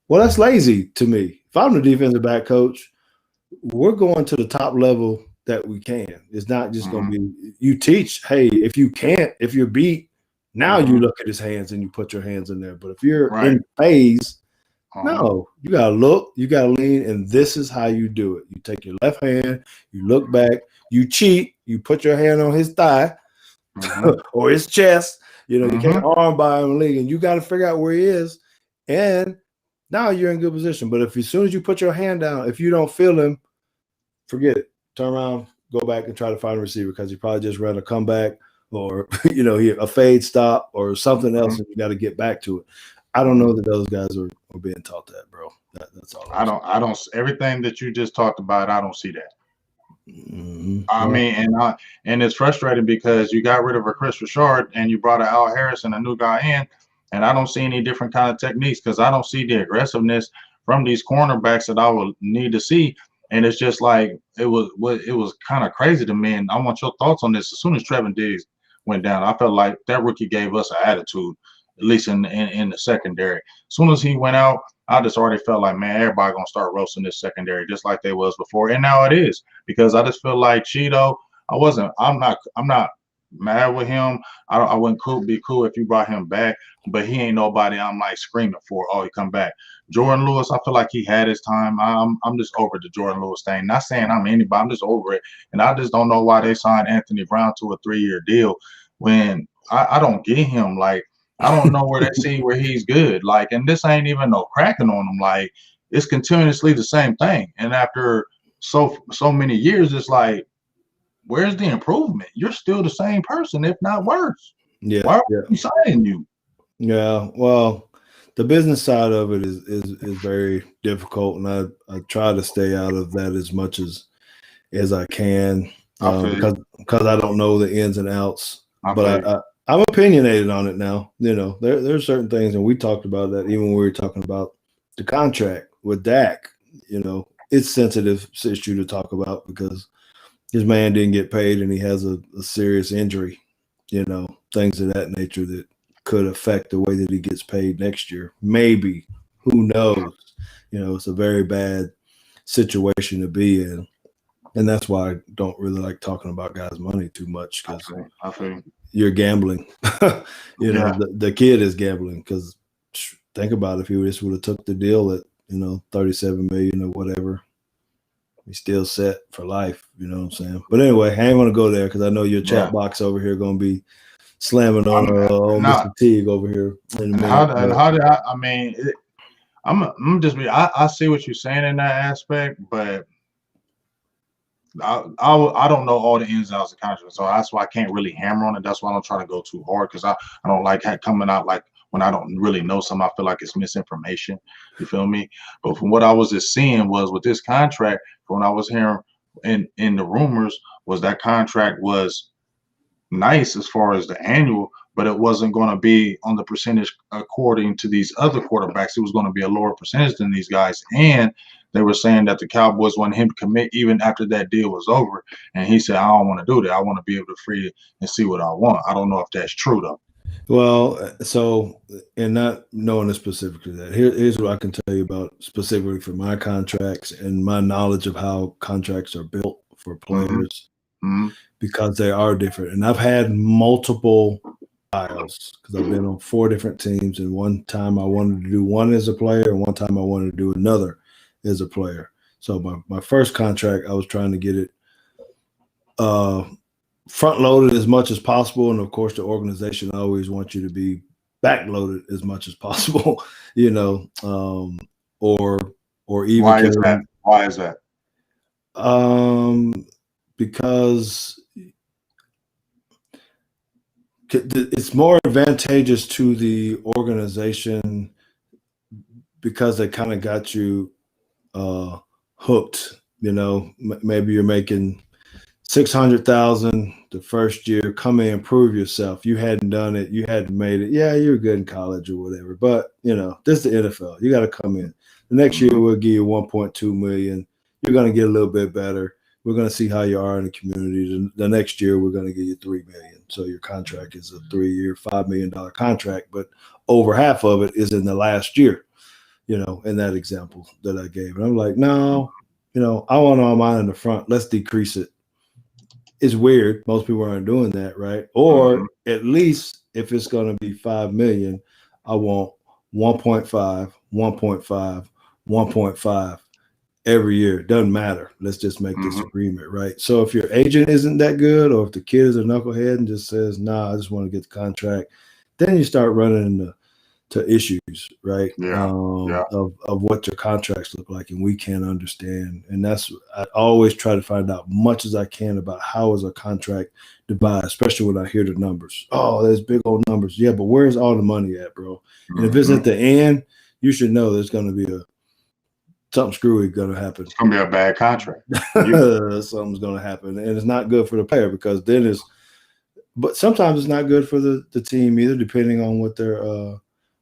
S2: well, that's lazy to me. If I'm the defensive back coach, we're going to the top level that we can. It's not just going to be, you teach, hey, if you're beat, now you look at his hands and you put your hands in there. But if you're in phase, no, you got to look, you got to lean, and this is how you do it. You take your left hand, you look back, you cheat, you put your hand on his thigh or his chest. You can't arm by him and lean, and you got to figure out where he is. And now you're in good position. But if as soon as you put your hand down, if you don't feel him, forget it. Turn around, go back and try to find a receiver because he probably just ran a comeback or a fade stop or something else, and you got to get back to it. I don't know that those guys are being taught that, bro. That's all.
S1: I don't. Everything that you just talked about, I don't see that. I mean, and it's frustrating because you got rid of a Chris Richard and you brought an Al Harris and a new guy in, and I don't see any different kind of techniques because I don't see the aggressiveness from these cornerbacks that I would need to see. And it's just like it was kind of crazy to me. And I want your thoughts on this. As soon as Trevon Diggs went down, I felt like that rookie gave us an attitude, at least in the secondary. As soon as he went out, I just already felt like, man, everybody gonna start roasting this secondary just like they was before, and now it is because I just feel like Cheeto. I'm not mad with him. I wouldn't be cool if you brought him back, but he ain't nobody I'm like screaming for. Oh, he come back. Jordan Lewis, I feel like he had his time. I'm just over the Jordan Lewis thing. Not saying I'm anybody. I'm just over it, and I just don't know why they signed Anthony Brown to a 3-year deal when I don't get him. Like, I don't know where they see where he's good. Like, and this ain't even no cracking on him. Like, it's continuously the same thing. And after so many years, it's like, where's the improvement? You're still the same person, if not worse.
S2: Yeah.
S1: Why are we signing you?
S2: Yeah. Well, the business side of it is very difficult, and I try to stay out of that as much as I can because I don't know the ins and outs. But I'm opinionated on it now. There's certain things, and we talked about that even when we were talking about the contract with Dak. It's sensitive issue to talk about because his man didn't get paid and he has a serious injury. Things of that nature that could affect the way that he gets paid next year. Maybe. Who knows? It's a very bad situation to be in. And that's why I don't really like talking about guys' money too much, because
S1: I feel
S2: you're gambling. The kid is gambling, because think about it, if he just would have took the deal at, $37 million or whatever, he's still set for life. You know what I'm saying? But anyway, I ain't going to go there, because I know your chat box over here going to be slamming on Mr. Teague over here in a minute.
S1: How did I mean, I'm just I see what you're saying in that aspect, but I don't know all the ins and outs of contract, so that's why I can't really hammer on it. That's why I don't try to go too hard, because I don't like coming out like when I don't really know something. I feel like it's misinformation. You feel me? But from what I was just seeing was with this contract, from what I was hearing in the rumors, was that contract was nice as far as the annual, but it wasn't going to be on the percentage according to these other quarterbacks. It was going to be a lower percentage than these guys. And they were saying that the Cowboys wanted him to commit even after that deal was over. And he said, I don't want to do that. I want to be able to free and see what I want. I don't know if that's true, though.
S2: Well, so, and not knowing the specifics of that, here's what I can tell you about specifically for my contracts and my knowledge of how contracts are built for players, because they are different. And I've had multiple styles, because I've been on 4 different teams, and one time I wanted to do one as a player, and one time I wanted to do another as a player. So my first contract, I was trying to get it front loaded as much as possible, and of course the organization always wants you to be back loaded as much as possible, or even
S1: why is that?
S2: Because it's more advantageous to the organization, because they kind of got you hooked. Maybe you're making $600,000 the first year. Come in and prove yourself. You hadn't done it. You hadn't made it. Yeah, you're good in college or whatever. But this is the NFL. You got to come in. The next year we'll give you $1.2 million. You're going to get a little bit better. We're going to see how you are in the community. The next year we're going to give you $3 million. So your contract is a 3-year, $5 million contract, but over half of it is in the last year. In that example that I gave. And I'm like, no, I want all mine in the front. Let's decrease it. It's weird. Most people aren't doing that, right? Or at least if it's going to be $5 million, I want 1.5, 1.5, 1.5 every year. Doesn't matter. Let's just make this agreement, right? So if your agent isn't that good, or if the kid is a knucklehead and just says, nah, I just want to get the contract, then you start running into issues, right? Of what your contracts look like, and we can't understand. And that's, I always try to find out much as I can about how is a contract divided, especially when I hear the numbers. Oh, there's big old numbers. Yeah, but where's all the money at, bro? And if it's at the end, you should know there's going to be something screwy going to happen.
S1: It's going to be a bad contract.
S2: Something's going to happen, and it's not good for the player, because then but sometimes it's not good for the team either, depending on what their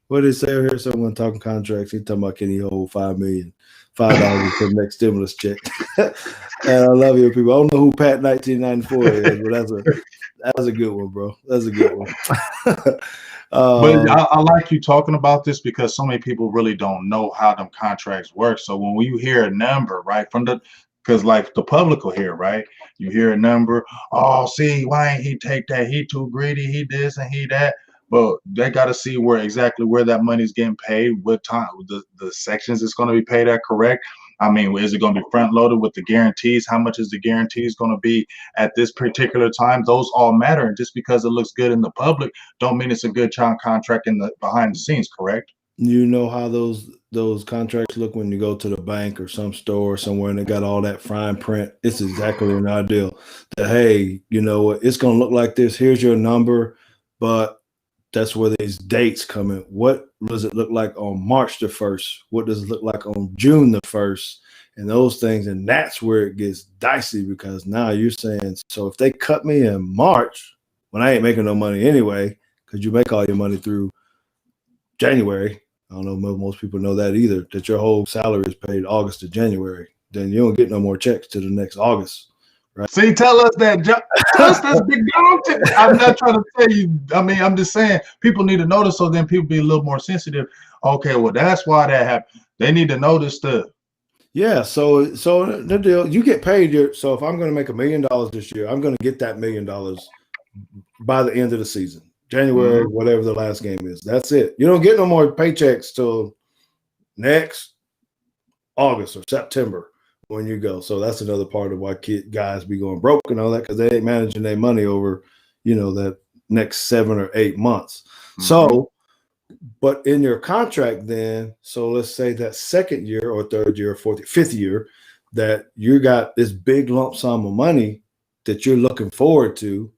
S2: what did they say here? Someone talking contracts. He talking about, can he hold $5 million for the next stimulus check? And I love you, people. I don't know who Pat 1994 is, but that's a good one, bro. That's a good one.
S1: But I like you talking about this, because so many people really don't know how them contracts work. So when you hear a number, right, because like the public will hear, right? You hear a number. Oh, see, why ain't he take that? He too greedy. He this and he that. But they got to see where that money's getting paid, what time, the sections it's going to be paid at, correct? I mean, is it going to be front loaded with the guarantees? How much is the guarantees going to be at this particular time? Those all matter. And just because it looks good in the public, don't mean it's a good contract in the behind the scenes, correct?
S2: You know how those contracts look when you go to the bank or some store or somewhere, and they got all that fine print. It's exactly an ideal that, hey, it's going to look like this. Here's your number, but that's where these dates come in. What does it look like on March the 1st? What does it look like on June the 1st? And those things. And that's where it gets dicey, because now you're saying, so if they cut me in March, when I ain't making no money anyway, because you make all your money through January. I don't know if most people know that either, that your whole salary is paid August to January. Then you don't get no more checks to the next August, right?
S1: See, tell us that. Tell us that's big dog. I'm not trying to tell you. I mean, I'm just saying people need to notice so then people be a little more sensitive. Okay, well, that's why that happened. They need to notice the.
S2: Yeah, so the deal, you get paid so if I'm going to make $1 million this year, I'm going to get that $1 million by the end of the season, January, whatever the last game is. That's it. You don't get no more paychecks till next August or September when you go. So that's another part of why guys be going broke and all that, because they ain't managing their money over, that next 7 or 8 months. So, but in your contract then, so let's say that second year or third year or fourth, fifth year, that you got this big lump sum of money that you're looking forward to,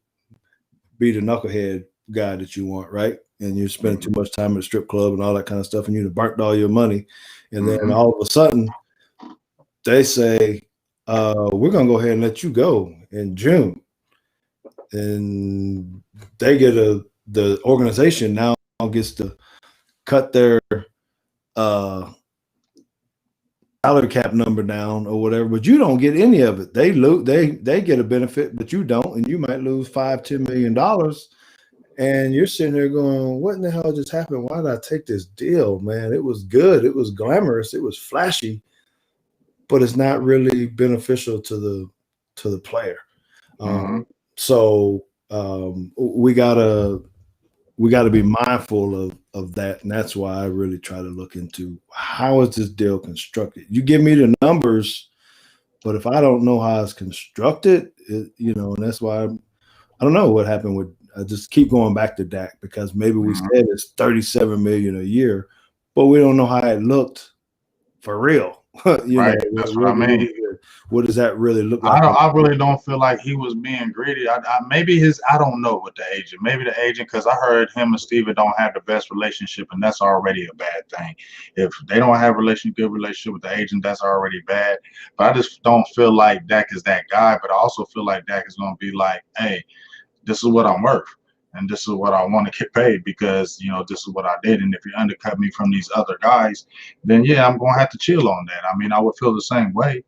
S2: be the knucklehead guy that you want, right? And you're spending too much time at a strip club and all that kind of stuff, and you've burnt all your money. And then all of a sudden, they say, we're going to go ahead and let you go in June. And they get the organization now gets to cut their salary cap number down or whatever, but you don't get any of it. They get a benefit, but you don't, and you might lose $5-10 million. And you're sitting there going, what in the hell just happened? Why did I take this deal, man? It was good. It was glamorous. It was flashy, but it's not really beneficial to the player. So we gotta be mindful of that, and that's why I really try to look into how is this deal constructed. You give me the numbers, but if I don't know how it's constructed, and that's why I don't know what happened with. I just keep going back to Dak because maybe we said it's $37 million a year, but we don't know how it looked for real.
S1: Right, that's what I mean.
S2: What does that really look like?
S1: I really don't feel like he was being greedy. Maybe I don't know with the agent. Maybe the agent, because I heard him and Steven don't have the best relationship, and that's already a bad thing. If they don't have good relationship with the agent, that's already bad. But I just don't feel like Dak is that guy. But I also feel like Dak is going to be like, hey, this is what I'm worth. And this is what I want to get paid because, this is what I did. And if you undercut me from these other guys, then, yeah, I'm going to have to chill on that. I mean, I would feel the same way.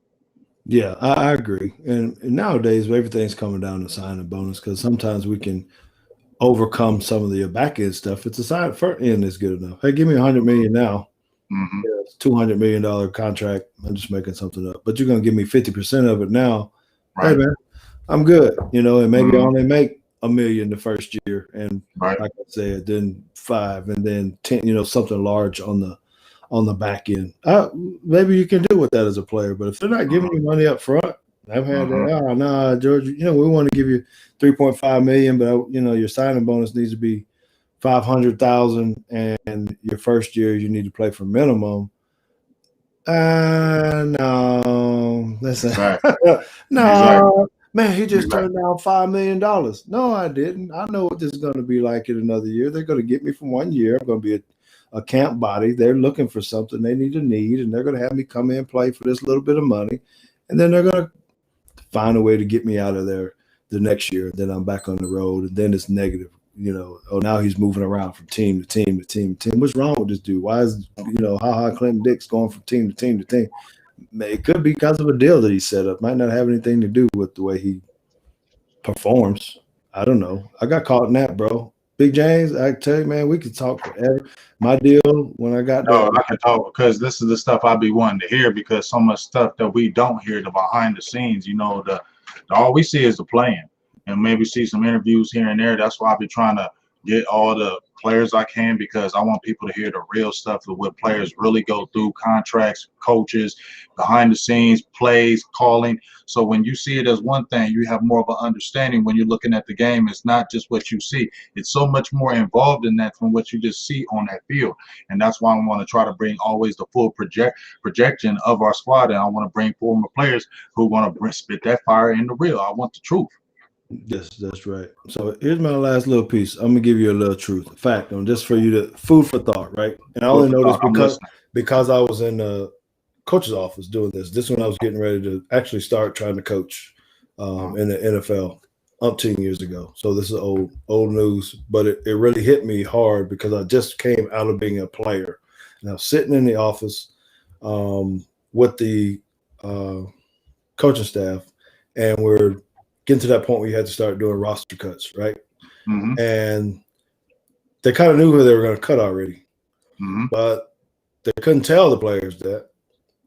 S2: Yeah, I agree. And nowadays, everything's coming down to signing bonus because sometimes we can overcome some of the back end stuff. It's a sign front end is good enough. Hey, give me $100 million now. Yeah, it's $200 million contract. I'm just making something up, but you're going to give me 50% of it now. Right. Hey, man, I'm good. And maybe I only make $1 million the first year, and like I said, then 5, and then 10. Something large on the back end. Maybe you can do with that as a player, but if they're not giving you money up front, I've had that. Nah, George. We want to give you $3.5 million, but your signing bonus needs to be $500,000, and your first year you need to play for minimum. No, listen, no. Man, he just turned down $5 million. No, I didn't. I know what this is going to be like in another year. They're going to get me for 1 year. I'm going to be a camp body. They're looking for something they need, and they're going to have me come in and play for this little bit of money, and then they're going to find a way to get me out of there the next year. Then I'm back on the road, and then it's negative. Now he's moving around from team to team to team to team. What's wrong with this dude? Why is Clinton Dix going from team to team to team? It could be because of a deal that he set up. Might not have anything to do with the way he performs. I don't know. I got caught in that, bro. Big James, I tell you, man, we could talk forever. My deal when I got
S1: I can talk because this is the stuff I be wanting to hear because so much stuff that we don't hear, the behind the scenes, all we see is the playing and maybe see some interviews here and there. That's why I be trying to get all the players I can because I want people to hear the real stuff of what players really go through, contracts, coaches, behind the scenes, plays, calling. So when you see it as one thing, you have more of an understanding when you're looking at the game. It's not just what you see. It's so much more involved in that from what you just see on that field. And that's why I want to try to bring always the full projection of our squad. And I want to bring former players who want to spit that fire in the real. I want the truth.
S2: Yes, that's right. So here's my last little piece. I'm gonna give you a little truth, fact, just for you to food for thought, right? And I only know this because I was in the coach's office doing this. This when I was getting ready to actually start trying to coach in the NFL 10 years ago. So this is old news, but it really hit me hard because I just came out of being a player. And I was sitting in the office with the coaching staff. and we're getting to that point where you had to start doing roster cuts, right?
S1: Mm-hmm.
S2: And they kind of knew who they were going to cut already, but they couldn't tell the players that,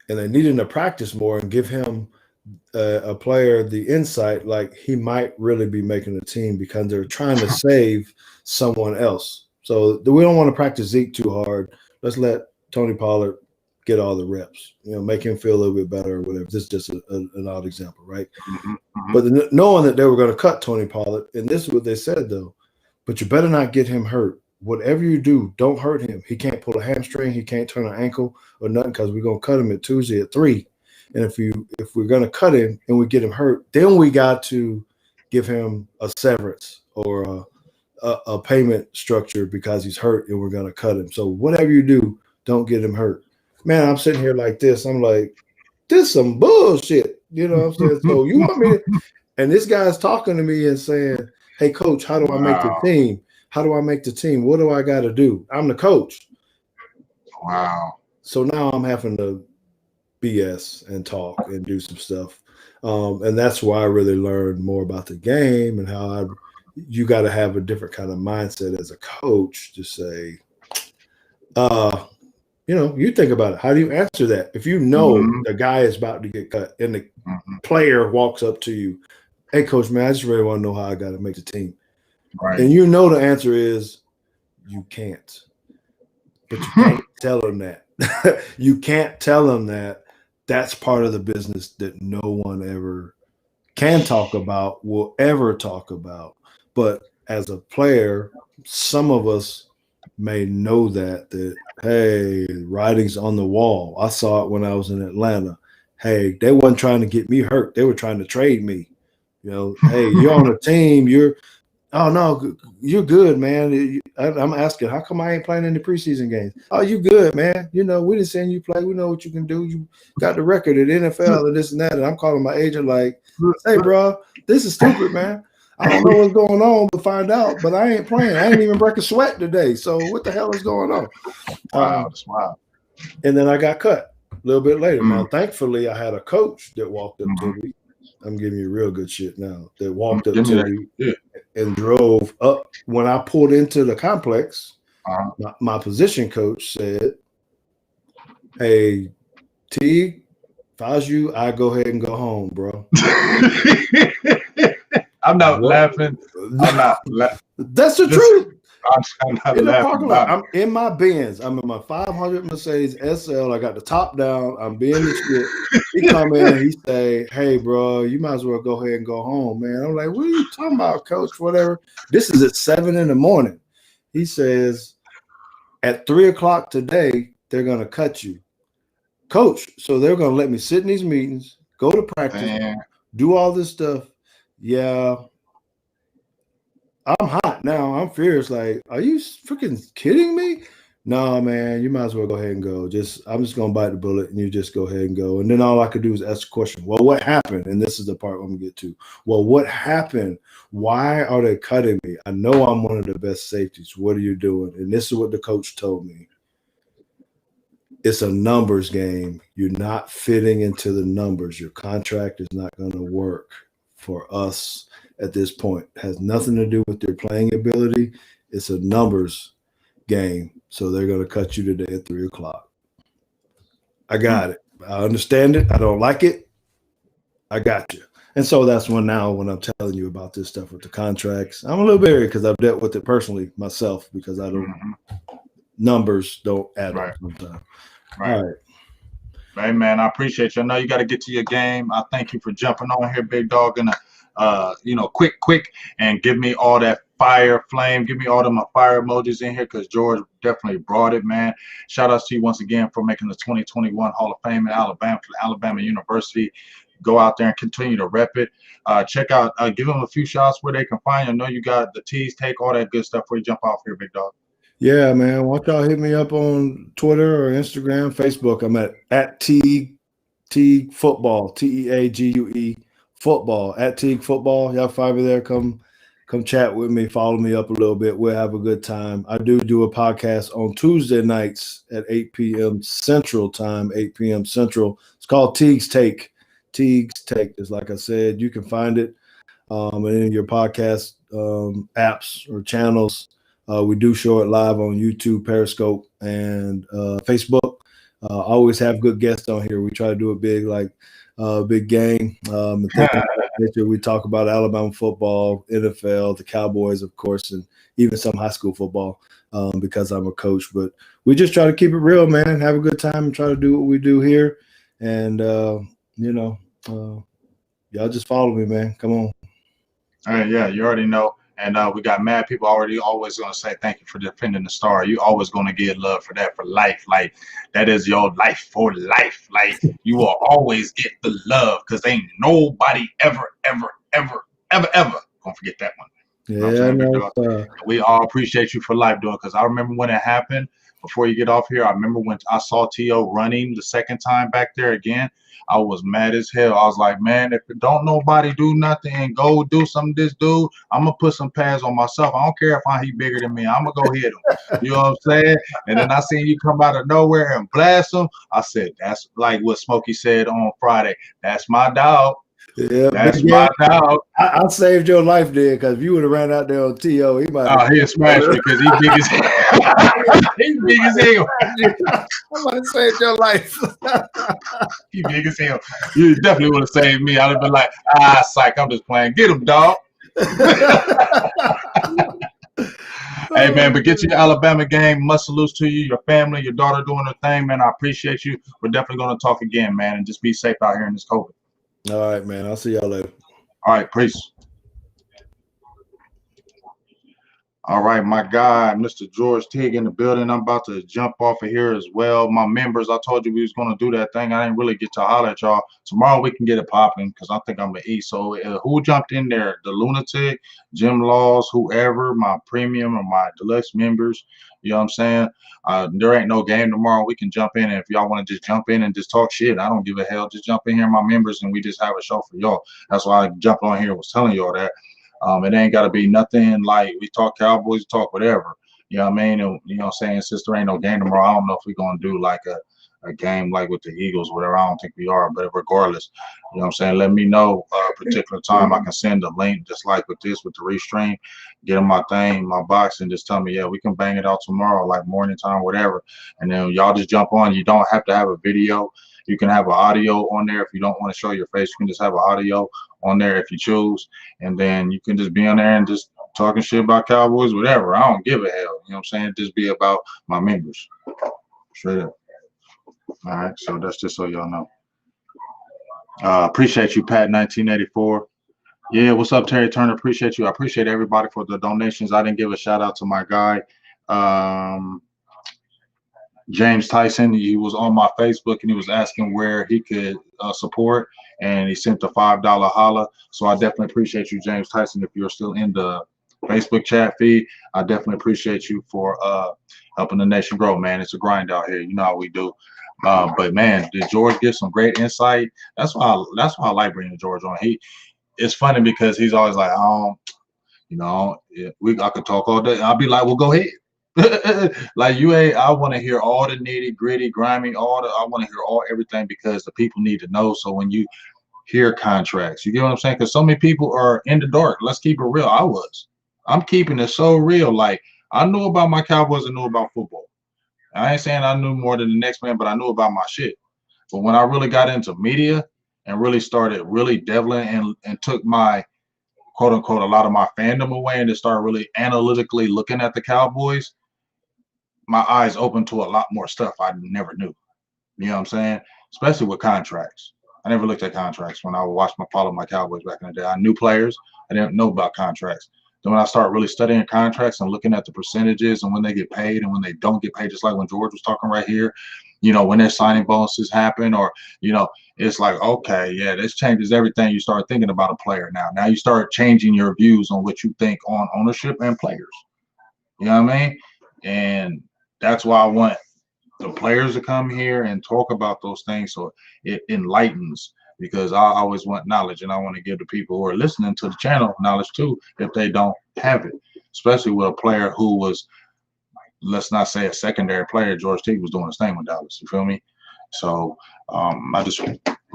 S2: and they needed to practice more and give him a player the insight like he might really be making the team because they're trying to save someone else. So we don't want to practice Zeke too hard. Let's let Tony Pollard get all the reps, make him feel a little bit better or whatever. This is just an odd example, right? But knowing that they were going to cut Tony Pollard, and this is what they said, though, but you better not get him hurt. Whatever you do, don't hurt him. He can't pull a hamstring. He can't turn an ankle or nothing because we're going to cut him at Tuesday at 3. And if we're going to cut him and we get him hurt, then we got to give him a severance or a payment structure because he's hurt and we're going to cut him. So whatever you do, don't get him hurt. Man, I'm sitting here like this. I'm like, this some bullshit. You know what I'm saying? So you want me to – and this guy's talking to me and saying, hey, coach, how do I make the team? How do I make the team? What do I got to do? I'm the coach.
S1: Wow.
S2: So now I'm having to BS and talk and do some stuff. And that's why I really learned more about the game and how you got to have a different kind of mindset as a coach to say, you think about it. How do you answer that? If you know the guy is about to get cut and the player walks up to you, hey, coach, man, I just really want to know how I got to make the team.
S1: Right.
S2: And the answer is you can't. But you can't tell them that. You can't tell them that. That's part of the business that no one ever can talk about, will ever talk about. But as a player, some of us may know that, hey, writing's on the wall. I saw it when I was in Atlanta. Hey, they weren't trying to get me hurt. They were trying to trade me. Hey, you're on a team. Oh, no, you're good, man. I'm asking, how come I ain't playing in the preseason games? Oh, you good, man. We didn't send you play. We know what you can do. You got the record at NFL and this and that. And I'm calling my agent like, hey, bro, this is stupid, man. I don't know what's going on, but find out. But I ain't playing. I ain't even break a sweat today. So what the hell is going on?
S1: Wow, that's wild.
S2: And then I got cut a little bit later. Now, thankfully, I had a coach that walked up to me. I'm giving you real good shit now. That walked up to me and drove up. When I pulled into the complex, my position coach said, hey, Teague, if I was you, I'd go ahead and go home, bro.
S1: I'm not laughing. I'm not laughing.
S2: That's the truth.
S1: I'm not laughing about
S2: I'm in my Benz. I'm in my 500 Mercedes SL. I got the top down. I'm being the shit. He come in and he say, hey, bro, you might as well go ahead and go home, man. I'm like, what are you talking about, coach? Whatever. This is at 7 a.m. He says, at 3 o'clock today, they're going to cut you. Coach, so they're going to let me sit in these meetings, go to practice, do all this stuff. Yeah. I'm hot now. I'm furious. Like, are you freaking kidding me? No, man, you might as well go ahead and go. I'm just going to bite the bullet and you just go ahead and go. And then all I could do is ask the question, well, what happened? And this is the part I'm going to get to. Well, what happened? Why are they cutting me? I know I'm one of the best safeties. What are you doing? And this is what the coach told me. It's a numbers game. You're not fitting into the numbers. Your contract is not going to work for us at this point. It has nothing to do with their playing ability. It's a numbers game. So they're going to cut you today at 3 o'clock. I got it. I understand it. I don't like it. I got you. And so that's when I'm telling you about this stuff with the contracts, I'm a little bit because I've dealt with it personally myself because I don't numbers don't add up sometimes.
S1: Right. All right. Hey, man, I appreciate you. I know you got to get to your game. I thank you for jumping on here, big dog, and quick, and give me all that fire flame. Give me all of my fire emojis in here because George definitely brought it, man. Shout outs to you once again for making the 2021 Hall of Fame in Alabama for Alabama University. Go out there and continue to rep it. Check out, give them a few shots where they can find you. I know you got the Tees, take all that good stuff before you jump off here, big dog.
S2: Yeah, man. Why don't y'all hit me up on Twitter or Instagram, Facebook? I'm at Teague Football, TEAGUE Football, at Teague Football. Y'all find me there. Come chat with me. Follow me up a little bit. We'll have a good time. I do a podcast on Tuesday nights at 8 p.m. Central Time, 8 p.m. Central. It's called Teague's Take. Teague's Take. Is like I said, you can find it in your podcast apps or channels. We do show it live on YouTube, Periscope, and Facebook. Always have good guests on here. We try to do a big game. We talk about Alabama football, NFL, the Cowboys, of course, and even some high school football because I'm a coach. But we just try to keep it real, man, have a good time and try to do what we do here. And, y'all just follow me, man. Come on.
S1: All right, yeah, you already know. And we got mad people already always going to say thank you for defending the star. You always going to get love for that for life. Like, that is your life for life. Like, you will always get the love because ain't nobody ever going to forget that one.
S2: Yeah,
S1: no, we all appreciate you for life doing because I remember when it happened. Before you get off here, I remember when I saw T.O. running the second time back there again. I was mad as hell. I was like, man, if don't nobody do nothing and go do something to this dude, I'm going to put some pads on myself. I don't care if he bigger than me. I'm going to go hit him. You know what I'm saying? And then I seen you come out of nowhere and blast him. I said, that's like what Smokey said on Friday. That's my dog.
S2: Yeah,
S1: that's my dog.
S2: I saved your life there because if you would have ran out there on T.O., he might have.
S1: He'd smash me because he's big as hell. He's big as hell.
S2: I might have saved your life.
S1: He's big as hell. You definitely would have saved me. I'd have been like, psych, I'm just playing. Get him, dog. Hey, man, but get to your Alabama game. Much salutes to you, your family, your daughter doing her thing, man. I appreciate you. We're definitely going to talk again, man, and just be safe out here in this COVID.
S2: All right, man. I'll see y'all later.
S1: All right, peace. All right, my guy, Mr. George Teague in the building. I'm about to jump off of here as well. My members, I told you we was going to do that thing. I didn't really get to holler at y'all. Tomorrow we can get it popping because I think I'm going to eat. So who jumped in there? The Lunatic, Jim Laws, whoever, my premium or my deluxe members. You know what I'm saying? There ain't no game tomorrow. We can jump in. And if y'all want to just jump in and just talk shit, I don't give a hell. Just jump in here, my members, and we just have a show for y'all. That's why I jumped on here and was telling y'all that. It ain't got to be nothing like we talk Cowboys, talk whatever. You know what I mean? And, you know what I'm saying? Since there ain't no game tomorrow, I don't know if we're going to do like a game like with the Eagles, whatever. I don't think we are. But regardless, you know what I'm saying? Let me know a particular time. I can send a link just like with this, with the restream. Get in my thing, my box, and just tell me, yeah, we can bang it out tomorrow, like morning time, whatever. And then y'all just jump on. You don't have to have a video. You can have an audio on there. If you don't want to show your face, you can just have an audio on there if you choose. And then you can just be on there and just talking shit about Cowboys, whatever. I don't give a hell. You know what I'm saying? Just be about my members. Straight up. All right. So that's just so y'all know. Appreciate you, Pat 1984. Yeah, what's up, Terry Turner? Appreciate you. I appreciate everybody for the donations. I didn't give a shout out to my guy. James Tyson, he was on my Facebook and he was asking where he could support, and he sent the $5 holla. So I definitely appreciate you, James Tyson. If you're still in the Facebook chat feed, I definitely appreciate you for helping the nation grow, man. It's a grind out here. You know how we do. But man, did George give some great insight? That's why I like bringing George on. It's funny because he's always like, I could talk all day. I'll be like, well, go ahead. Like I want to hear all the nitty gritty, grimy, I want to hear everything because the people need to know. So when you hear contracts, you get what I'm saying? Because so many people are in the dark. Let's keep it real. I'm keeping it so real. Like I knew about my Cowboys and knew about football. I ain't saying I knew more than the next man, but I knew about my shit. But when I really got into media and really started really deviling and took my quote unquote a lot of my fandom away and just started really analytically looking at the Cowboys, my eyes open to a lot more stuff I never knew. You know what I'm saying? Especially with contracts. I never looked at contracts when I would follow my Cowboys back in the day. I knew players. I didn't know about contracts. Then when I started really studying contracts and looking at the percentages and when they get paid and when they don't get paid, just like when George was talking right here, you know, when their signing bonuses happen or, you know, it's like, okay, yeah, this changes everything. You start thinking about a player now. Now you start changing your views on what you think on ownership and players. You know what I mean? And that's why I want the players to come here and talk about those things so it enlightens, because I always want knowledge and I want to give the people who are listening to the channel knowledge too if they don't have it, especially with a player who was, let's not say a secondary player. George Teague was doing his thing with Dallas. You feel me? So I just,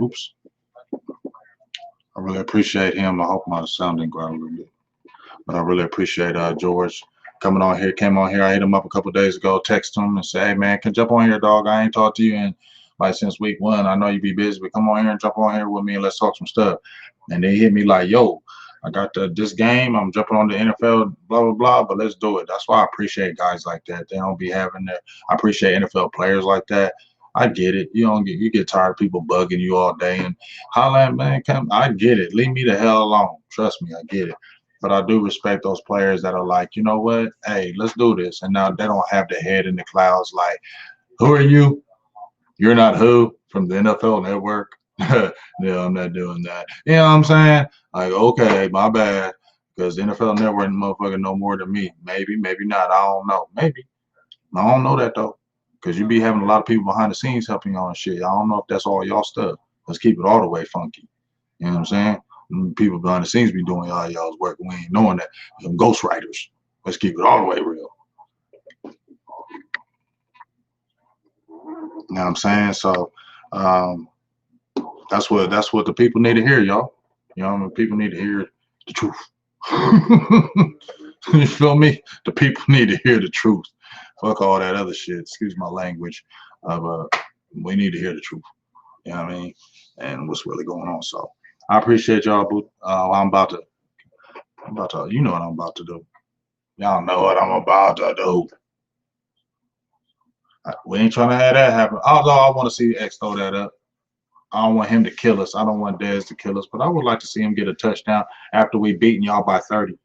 S1: oops. I really appreciate him. I hope my sound didn't go out a little bit. But I really appreciate George coming on here. Came on here. I hit him up a couple of days ago, text him and say, hey man, can jump on here, dog. I ain't talked to you in like since week 1. I know you be busy, but come on here and jump on here with me and let's talk some stuff. And they hit me like, yo, I got this game. I'm jumping on the NFL, blah, blah, blah, but let's do it. That's why I appreciate guys like that. They don't be having that. I appreciate NFL players like that. I get it. You get tired of people bugging you all day and hollering, man, come. I get it. Leave me the hell alone. Trust me, I get it. But I do respect those players that are like, you know what? Hey, let's do this. And now they don't have the head in the clouds like, who are you? You're not who from the NFL Network. No, I'm not doing that. You know what I'm saying? Like, okay, my bad. Because the NFL Network motherfucker know more than me. Maybe, maybe not. I don't know. Maybe. I don't know that though. Because you be having a lot of people behind the scenes helping you on shit. I don't know if that's all y'all stuff. Let's keep it all the way funky. You know what I'm saying? People behind the scenes be doing all y'all's work. We ain't knowing that. Them ghostwriters. Let's keep it all the way real. You know what I'm saying? So that's what the people need to hear, y'all. You know what I mean? People need to hear the truth. You feel me? The people need to hear the truth. Fuck all that other shit. Excuse my language. We need to hear the truth. You know what I mean? And what's really going on. So I appreciate y'all. I'm about to, you know what I'm about to do. Y'all know what I'm about to do. We ain't trying to have that happen. Although I want to see X throw that up. I don't want him to kill us. I don't want Dez to kill us, but I would like to see him get a touchdown after we beating y'all by 30.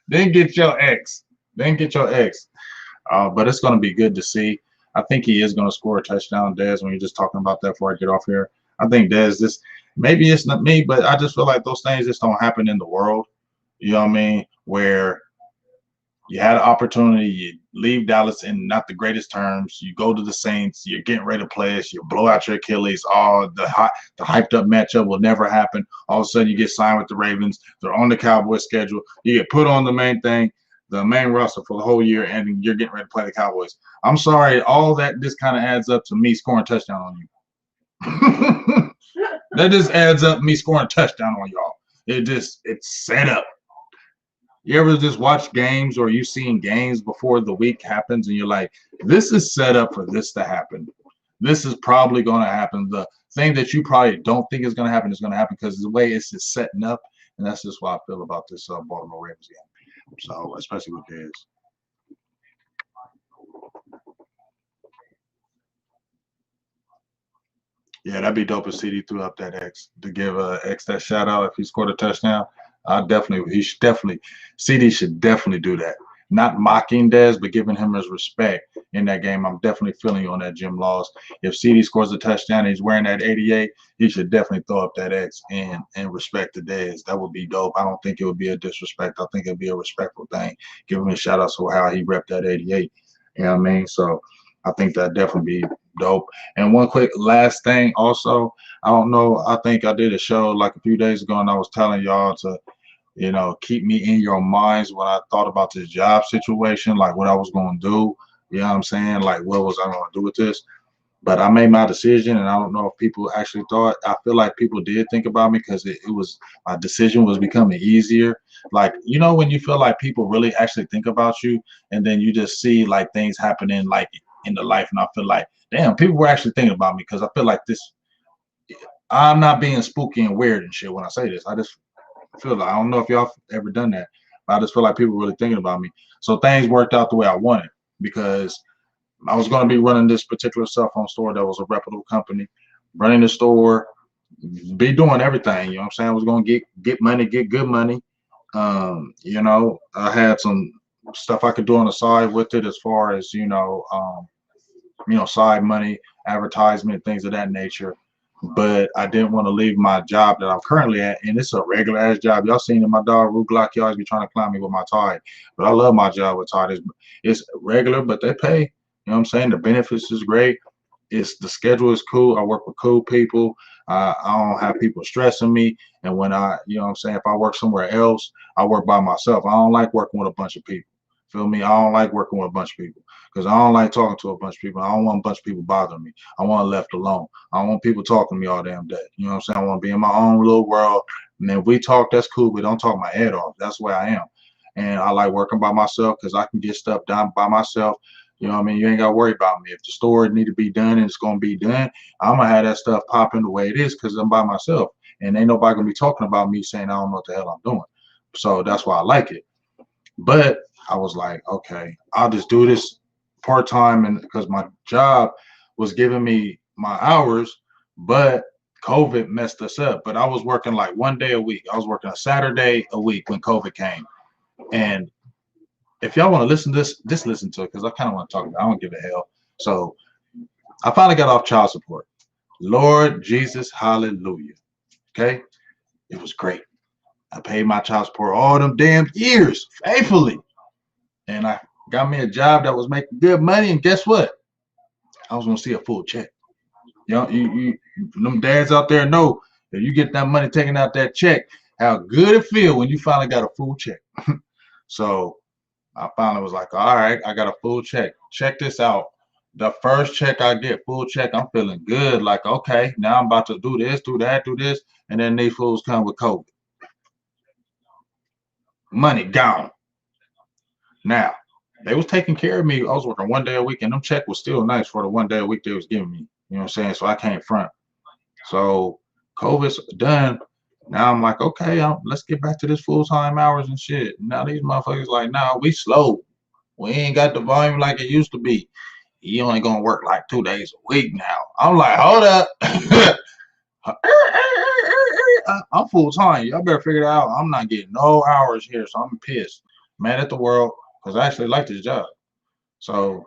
S1: Then get your X. But it's going to be good to see. I think he is going to score a touchdown, Dez, when you're just talking about that before I get off here. I think Dez, maybe it's not me, but I just feel like those things just don't happen in the world. You know what I mean? Where you had an opportunity, you leave Dallas in not the greatest terms. You go to the Saints, you're getting ready to play us, you blow out your Achilles. Oh, the hyped up matchup will never happen. All of a sudden, you get signed with the Ravens. They're on the Cowboys schedule. You get put on the main thing, the main roster for the whole year, and you're getting ready to play the Cowboys. I'm sorry, all that just kind of adds up to me scoring a touchdown on you. That just adds up me scoring a touchdown on y'all. It's set up. You ever just watch games or you seen games before the week happens and you're like, this is set up for this to happen. This is probably going to happen. The thing that you probably don't think is going to happen is going to happen because the way it's just setting up. And that's just what I feel about this Baltimore Ravens game. So, especially with Dez. Yeah, that'd be dope if CD threw up that X to give X that shout out if he scored a touchdown. CD should definitely do that. Not mocking Dez, but giving him his respect in that game. I'm definitely feeling you on that, Jim Laws. If CD scores a touchdown and he's wearing that 88, he should definitely throw up that X and respect the Dez. That would be dope. I don't think it would be a disrespect. I think it'd be a respectful thing. Give him a shout out for how he repped that 88. You know what I mean? So I think that'd definitely be dope. And one quick last thing also, I don't know, I think I did a show like a few days ago and I was telling y'all to, keep me in your minds when I thought about this job situation, like what I was going to do. You know what I'm saying? Like, what was I going to do with this? But I made my decision, and I don't know if people actually thought. I feel like people did think about me because it was my decision was becoming easier. Like, when you feel like people really actually think about you, and then you just see like things happening like in the life, and I feel like, damn, people were actually thinking about me because I feel like this. I'm not being spooky and weird and shit when I say this. I just feel like I don't know if y'all ever done that, but I just feel like people were really thinking about me. So things worked out the way I wanted because I was going to be running this particular cell phone store that was a reputable company, running the store, be doing everything. You know what I'm saying? I was going to get money, get good money. I had some stuff I could do on the side with it as far as, side money, advertisement, things of that nature. But I didn't want to leave my job that I'm currently at, and it's a regular ass job. Y'all seen in my dog Root Glock, he always be trying to climb me with my tie. But I love my job with tie. It's regular, but they pay. You know what I'm saying? The benefits is great. The schedule is cool. I work with cool people. I don't have people stressing me. And when if I work somewhere else, I work by myself. I don't like working with a bunch of people. Feel me? I don't like working with a bunch of people because I don't like talking to a bunch of people. I don't want a bunch of people bothering me. I want to left alone. I don't want people talking to me all damn day. You know what I'm saying? I want to be in my own little world. And if we talk, that's cool, but don't talk my head off. That's where I am. And I like working by myself because I can get stuff done by myself. You know what I mean? You ain't got to worry about me. If the store need to be done and it's going to be done, I'm going to have that stuff popping the way it is because I'm by myself. And ain't nobody going to be talking about me saying I don't know what the hell I'm doing. So that's why I like it. But I was like, okay, I'll just do this part-time, and because my job was giving me my hours, but COVID messed us up. But I was working like 1 day a week. I was working a Saturday a week when COVID came. And if y'all want to listen to this, just listen to it because I kind of want to talk about it. I don't give a hell. So I finally got off child support. Lord Jesus, hallelujah. Okay? It was great. I paid my child support all them damn years faithfully. And I got me a job that was making good money. And guess what? I was going to see a full check. You know, them dads out there know that you get that money taken out that check, how good it feel when you finally got a full check. So I finally was like, all right, I got a full check. Check this out. The first check I get, full check, I'm feeling good. Like, okay, now I'm about to do this, do that, do this. And then these fools come with COVID. Money gone. Now, they was taking care of me. I was working 1 day a week, and them check was still nice for the 1 day a week they was giving me. You know what I'm saying? So I can't front. So COVID's done. Now I'm like, okay, let's get back to this full-time hours and shit. Now these motherfuckers like, nah, we slow. We ain't got the volume like it used to be. You only gonna work like 2 days a week now. I'm like, hold up. I'm full-time. Y'all better figure it out. I'm not getting no hours here, so I'm pissed. Mad at the world because I actually like this job. So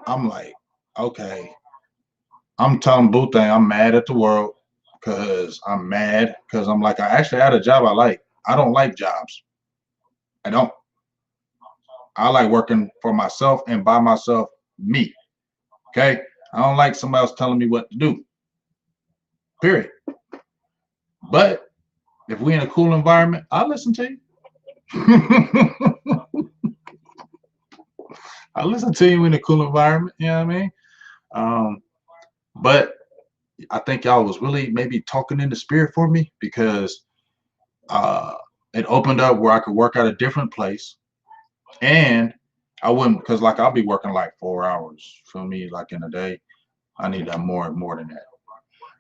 S1: I'm like, okay. I'm telling Boo thing, I'm mad at the world because I'm mad because I'm like, I actually had a job I like. I don't like jobs. I don't. I like working for myself and by myself, me. Okay? I don't like somebody else telling me what to do. Period. But if we in a cool environment, I'll listen to you. I listen to you in a cool environment, you know what I mean? But I think y'all was really maybe talking in the spirit for me because it opened up where I could work at a different place, and I wouldn't, because like I'll be working like 4 hours for me, like in a day. I need that more than that.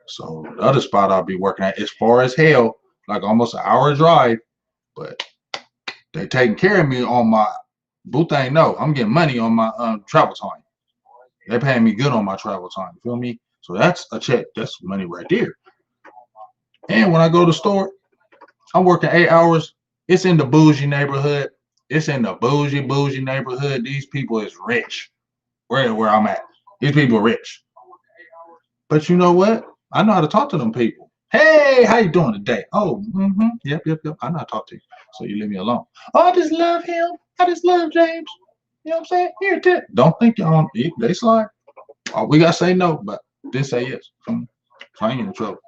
S1: So the other spot I'll be working at is far as hell, like almost an hour drive, but they taking care of me on my boo thing. No, I'm getting money on my travel time. They paying me good on my travel time. Feel me? So that's a check. That's money right there. And when I go to the store, I'm working 8 hours. It's in the bougie neighborhood. It's in the bougie neighborhood. These people is rich. Where I'm at. These people are rich. But you know what? I know how to talk to them people. Hey, how you doing today? Oh, yep. I know how to talk to you. So you leave me alone. Oh, I just love him. I just love James. You know what I'm saying? Here, tip. Don't think y'all they slide. Oh, we gotta say no, but then say yes. So I ain't in trouble.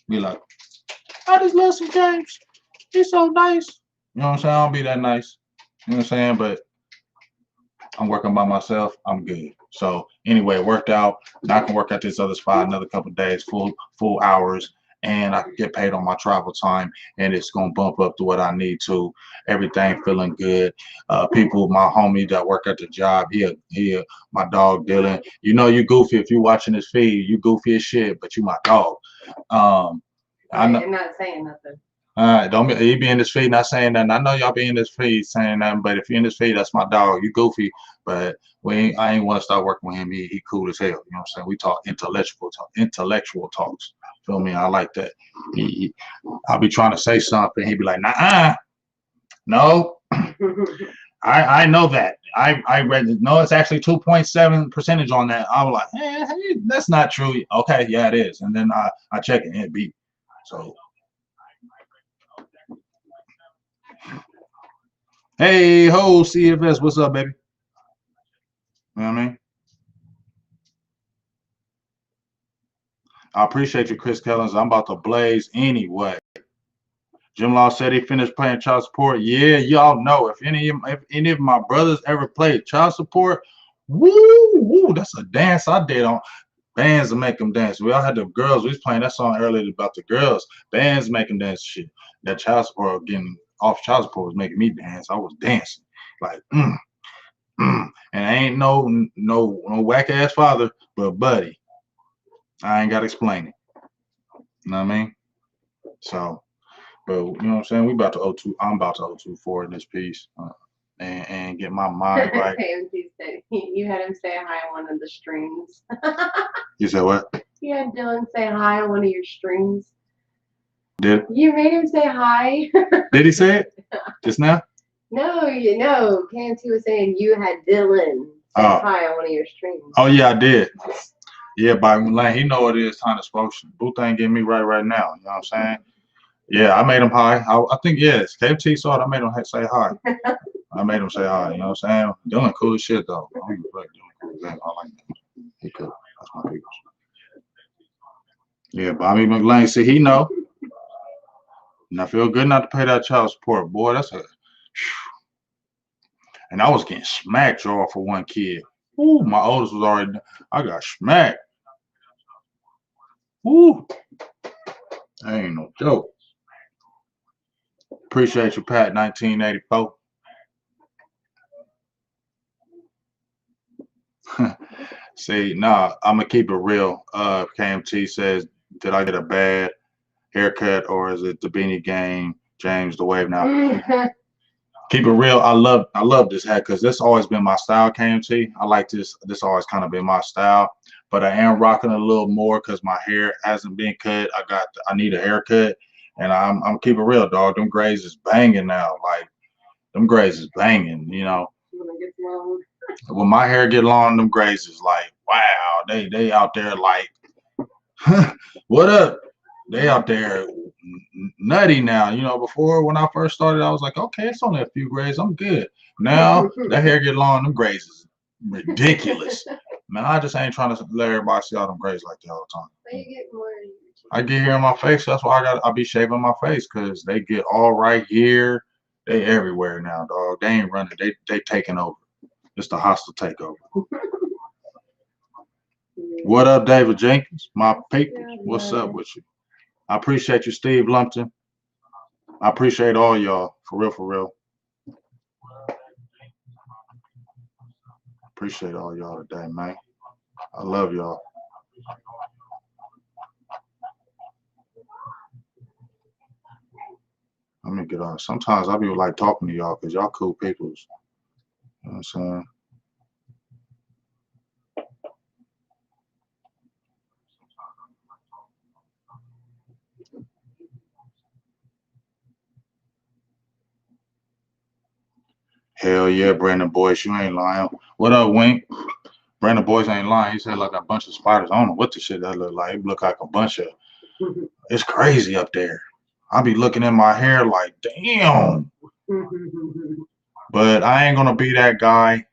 S1: Be like, I just love some James. He's so nice. You know what I'm saying? I don't be that nice. You know what I'm saying? But I'm working by myself. I'm good. So anyway, it worked out. Now I can work at this other spot another couple of days, full hours, and I can get paid on my travel time, and it's gonna bump up to what I need to. Everything feeling good. People, my homie that work at the job, my dog Dylan. You know you goofy if you watching this feed. You goofy as shit, but you my dog. I know.
S3: I'm not saying nothing.
S1: All right, don't be you be in this feed not saying nothing. I know y'all be in this feed saying nothing, but if you're in this feed, that's my dog. You goofy, but I ain't want to start working with him. He cool as hell. You know what I'm saying? We talk intellectual talks. Feel me? I like that. I'll be trying to say something. He'd be like, nah, no. I know that. I read it. No, it's actually 2.7% on that. I was like, hey, that's not true. Okay, yeah, it is. And then I check it and it beat. So. Hey, ho, CFS, what's up, baby? You know what I mean? I appreciate you, Chris Kellens. I'm about to blaze anyway. Jim Law said he finished paying child support. Yeah, y'all know if any of my brothers ever played child support, woo, that's a dance I did on. Bands to make them dance. We all had the girls. We was playing that song earlier about the girls. Bands make them dance. Shit. That child support getting off child support was making me dance. I was dancing like, and I ain't no whack ass father, but buddy, I ain't gotta explain it. You know what I mean? So, but you know what I'm saying? We about to 0-2. I'm about to 0-2 for in this piece, and get my mind right.
S3: You had him say hi on one of the strings.
S1: You said what?
S3: You had Dylan say hi on one of your strings.
S1: Did
S3: you made him say hi?
S1: Did he say it just now?
S3: No, KMT was saying you had Dylan say hi on one of your strings.
S1: Oh yeah, I did. Yeah, by Lane, he know it is time to smoke. Booth ain't getting me right now. You know what I'm saying? Yeah, I made him hi. I think yes. KFT saw it. I made him say hi. I made him say hi. You know what I'm saying? Dylan cool as shit though. I don't like Dylan cool as that. I like him. He cool. That's my people. Yeah, Bobby McLean. See, he know. And I feel good not to pay that child support. Boy, that's a. And I was getting smacked, y'all, for one kid. Ooh, my oldest was already. I got smacked. Ooh. That ain't no joke. Appreciate you, Pat, 1984. See, nah, I'm gonna keep it real. KMT says, did I get a bad haircut or is it the beanie game? James the wave now. Keep it real. I love this hat because this always been my style, KMT. I like this. This always kind of been my style. But I am rocking a little more because my hair hasn't been cut. I need a haircut. And I'm keep it real, dog. Them grays is banging now. Like them grays is banging, you know. When my hair get long, them grays is like, wow, they out there like, what up? They out there nutty now. You know, before when I first started, I was like, okay, it's only a few grays, I'm good. Now that hair get long, them grays is ridiculous. Man, I just ain't trying to let everybody see all them grays like that all the time. I get hair in my face. That's why I be shaving my face because they get all right here. They everywhere now, dog. They ain't running. They taking over. It's the hostile takeover. What up, David Jenkins? My people. What's up with you? I appreciate you, Steve Lumpton. I appreciate all y'all. For real, for real. Appreciate all y'all today, man. I love y'all. Let me get on. Sometimes I be like talking to y'all because y'all cool peoples. You know what I'm saying? Hell yeah, Brandon Boyce, you ain't lying. What up, Wink? Brandon Boyce ain't lying. He said like a bunch of spiders. I don't know what the shit that look like. It look like a bunch of. It's crazy up there. I be looking at my hair like, damn. But I ain't gonna be that guy.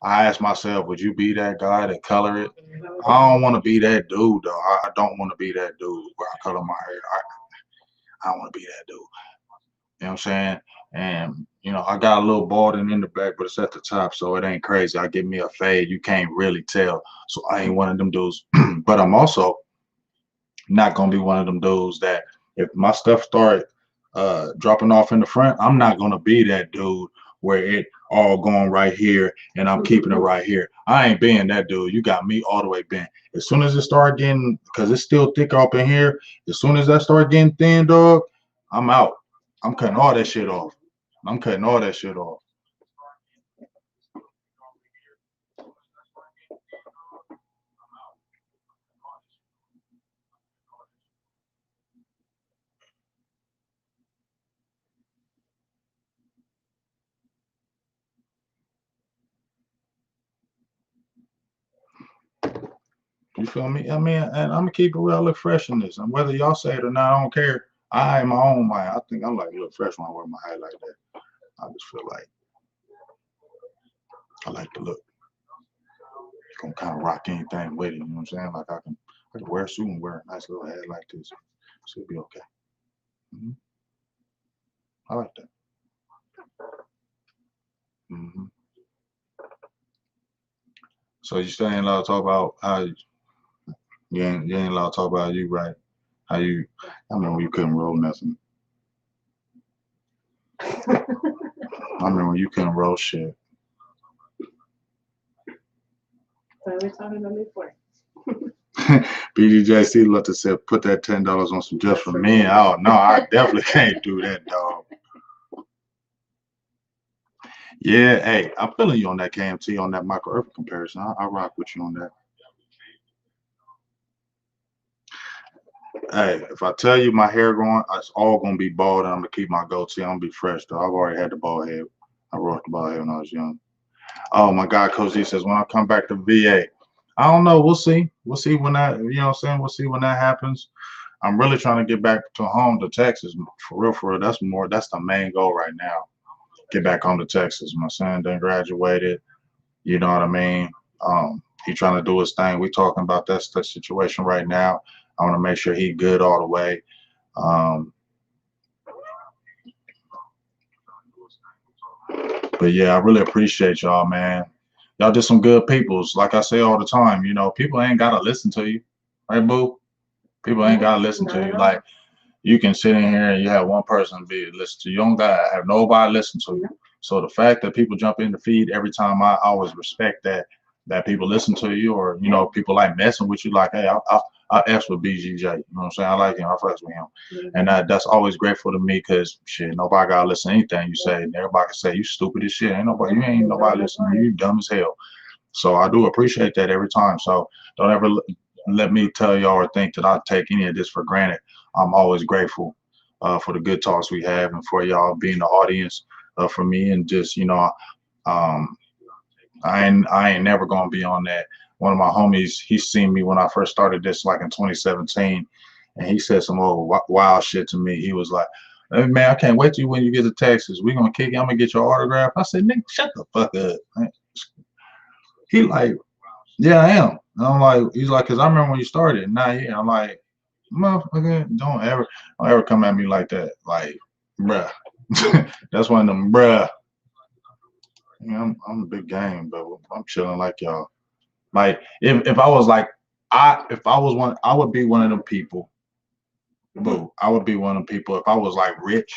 S1: I asked myself, would you be that guy to color it? I don't want to be that dude, though. I don't want to be that dude where I color my hair. I don't want to be that dude. You know what I'm saying? And, you know, I got a little balding in the back, but it's at the top, so it ain't crazy. I give me a fade. You can't really tell. So I ain't one of them dudes. But I'm also not going to be one of them dudes that if my stuff start dropping off in the front, I'm not going to be that dude where it all going right here and I'm keeping it right here. I ain't being that dude. You got me all the way bent. As soon as it start getting, because it's still thick up in here, as soon as I start getting thin, dog, I'm out. I'm cutting all that shit off. I'm cutting all that shit off. You feel me? I mean, and I'm gonna keep it real, look fresh in this. And whether y'all say it or not, I don't care. I am my own mind. I think I like to look fresh when I wear my hair like that. I just feel like I like to look. Gonna kind of rock anything with it. You know what I'm saying? Like I can wear a suit and wear a nice little hat like this. So it'll be okay. Mm-hmm. I like that. Mm-hmm. So you still ain't allowed to talk about how you ain't allowed to talk about you, right? How you? I remember you couldn't roll nothing. I remember you couldn't roll shit.
S3: So we're talking about before.
S1: BGJ looked and said, "Put that $10 on some just for me." Oh no, I definitely can't do that, dog. Yeah, hey, I'm feeling you on that KMT on that Michael Irvin comparison. I rock with you on that. Hey, if I tell you my hair growing, it's all gonna be bald, and I'm gonna keep my goatee. I'm gonna be fresh though. I've already had the bald head. I rocked the bald head when I was young. Oh my God, Coach D says when I come back to VA, I don't know. We'll see. We'll see when that. You know what I'm saying? We'll see when that happens. I'm really trying to get back to home to Texas. For real, for real. That's the main goal right now. Get back home to Texas. My son done graduated. You know what I mean? He trying to do his thing. We talking about that situation right now. I want to make sure he good all the way. But yeah, I really appreciate y'all, man. Y'all just some good peoples. Like I say all the time, you know, people ain't gotta listen to you, right, boo? People ain't gotta listen to you. Like you can sit in here and you have one person be listen to you. You don't gotta have nobody listen to you. So the fact that people jump in the feed every time, I always respect that people listen to you, or you know, people like messing with you. Like, hey, I F with BGJ. You know what I'm saying? I like him. I fucks with him, and that's always grateful to me because shit, nobody gotta listen to anything you say. And everybody can say you stupid as shit. You ain't nobody listening to you. You dumb as hell. So I do appreciate that every time. So don't ever let me tell y'all or think that I take any of this for granted. I'm always grateful for the good talks we have and for y'all being the audience for me, and just you know, um, I ain't never gonna be on that. One of my homies, he seen me when I first started this like in 2017, and he said some old wild shit to me. He was like, "Hey man, I can't wait till when you get to Texas. We gonna kick you. I'm gonna get your autograph." I said, "Nigga, shut the fuck up." Man. He like, "Yeah, I am." And I'm like, he's like, "Cause I remember when you started." Nah, yeah. I'm like, "Motherfucker, don't ever come at me like that." Like, bruh. That's one of them, bruh. Yeah, I'm a big game, but I'm chilling like y'all. Like if I was like if I was one, I would be one of them people. Boo, I would be one of them people if I was like rich.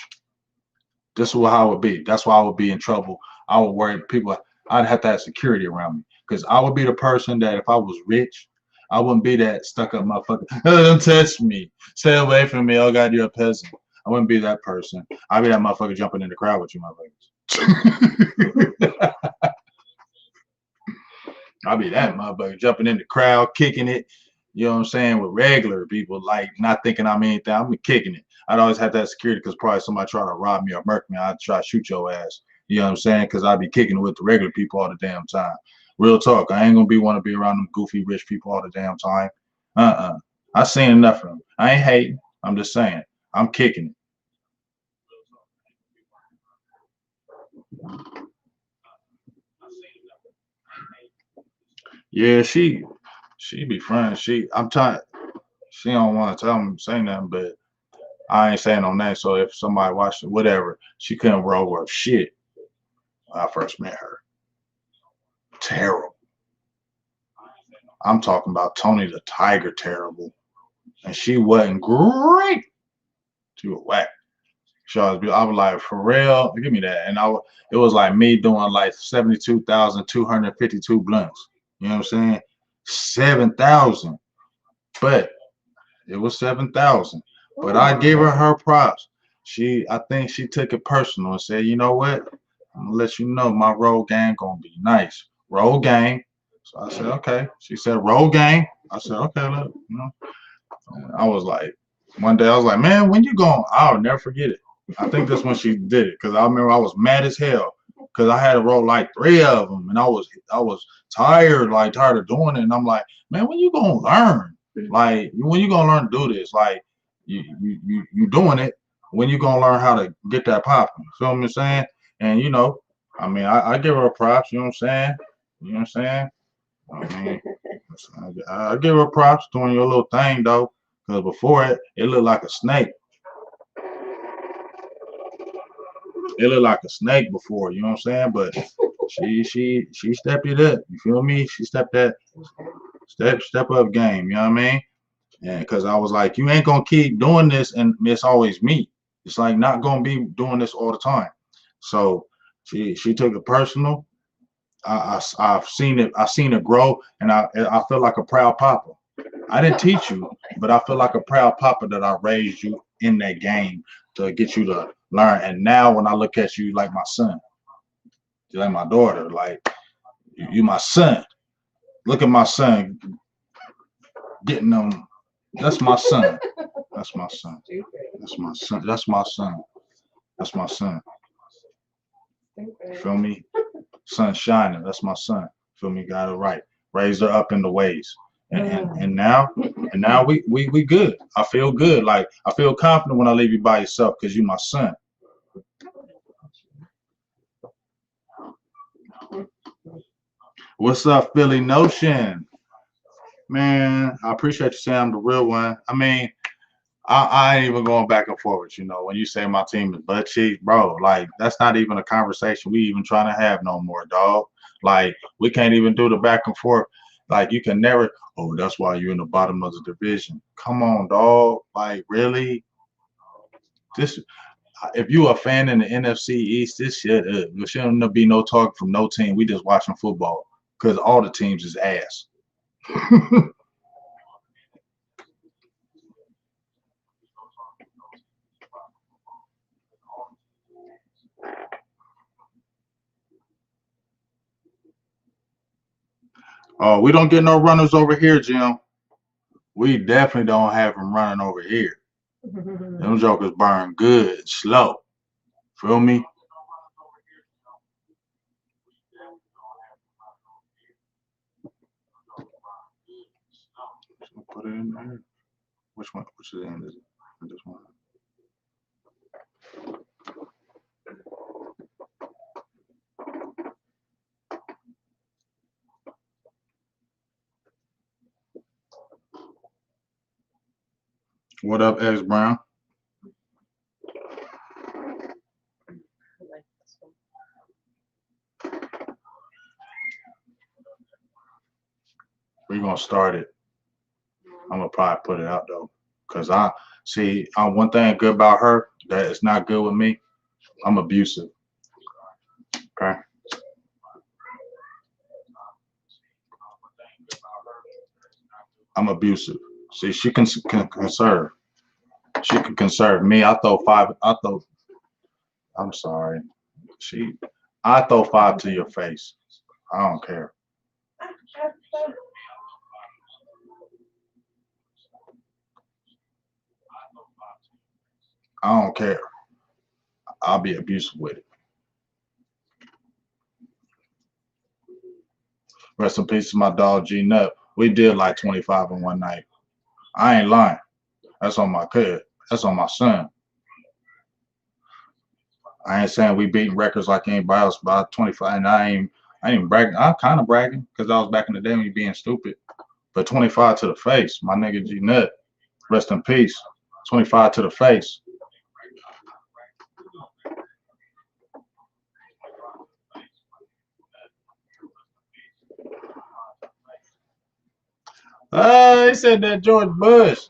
S1: This is how I would be. That's why I would be in trouble. I would worry people. I'd have to have security around me because I would be the person that if I was rich, I wouldn't be that stuck up motherfucker. Oh, don't touch me. Stay away from me. Oh God, you're a peasant. I wouldn't be that person. I'd be that motherfucker jumping in the crowd with you motherfuckers. I'll be that motherfucker jumping in the crowd, kicking it, you know what I'm saying, with regular people, like not thinking I'm anything. I'm kicking it. I'd always have that security because probably somebody try to rob me or murk me. I'd try to shoot your ass. You know what I'm saying? Because I'd be kicking it with the regular people all the damn time. Real talk. I ain't going to want to be around them goofy rich people all the damn time. I seen enough of them. I ain't hating. I'm just saying. I'm kicking it. Yeah, she be friends. I'm trying. She don't want to tell me say nothing, but I ain't saying no name. So if somebody watched it, whatever, she couldn't roll worth shit when I first met her. Terrible. I'm talking about Tony the Tiger terrible, and she wasn't great. She was whack. I was like, for real, give me that. And it was like me doing like 72,252 blunts. You know what I'm saying? 7,000, but it was 7,000. But I gave her props. I think she took it personal and said, you know what? I'm gonna let you know my roll game gonna be nice. Roll game. So I said, okay. She said, roll game. I said, okay, look, you know. And I was like, one day I was like, man, when you going? I'll never forget it. I think that's when she did it because I remember I was mad as hell because I had to roll like 3 of them and I was tired of doing it. And I'm like, man, when you gonna learn? Like, when you gonna learn to do this? Like, you doing it. When you gonna learn how to get that popping? Feel what I'm saying? And you know, I mean, I give her props. You know what I'm saying? You know what I'm saying? I mean, I give her props doing your little thing though, because before it looked like a snake. it looked like a snake before, you know what I'm saying? But she stepped it up. You feel me? She stepped that step up game, you know what I mean? And because I was like, you ain't gonna keep doing this and it's always me. It's like not gonna be doing this all the time. So she took it personal. I've seen it grow, and I feel like a proud papa. I didn't teach you, but I feel like a proud papa that I raised you in that game to get you to learn. And now when I look at you like my son, you like my daughter, like you my son. Look at my son getting them. That's my son. That's my son. That's my son. That's my son. That's my son. Feel me? Sun shining. That's my son. Feel me? Got it right. Raised her up in the ways. And now we good. I feel good. Like I feel confident when I leave you by yourself because you my son. What's up, Philly Notion? Man, I appreciate you saying I'm the real one. I mean, I ain't even going back and forth. You know, when you say my team is butt cheeks, bro, like that's not even a conversation we even trying to have no more, dog. Like we can't even do the back and forth. Like you can never. Oh, that's why you're in the bottom of the division. Come on, dog. Like really, this. If you a fan in the NFC East, this shit, there shouldn't be no talk from no team. We just watching football because all the teams is ass. Oh, we don't get no runners over here, Jim. We definitely don't have them running over here. Them jokers burn good, slow. Feel me? Put it in there. Which one? Which is in this? This one. What up, X Brown? We're gonna start it. I'm gonna probably put it out though, cause I see. One thing good about her that is not good with me. I'm abusive. Okay. I'm abusive. See, she can conserve. She can conserve me. I throw five. I'm sorry. I throw five to your face. I don't care. I don't care. I'll be abusive with it. Rest in peace to my dog G Nut. We did like 25 in one night. I ain't lying. That's on my kid. That's on my son. I ain't saying we beating records like anybody else by 25, and I ain't bragging. I'm kind of bragging because I was back in the day when you being stupid. But 25 to the face, my nigga G Nut. Rest in peace. 25 to the face. He said that George Bush.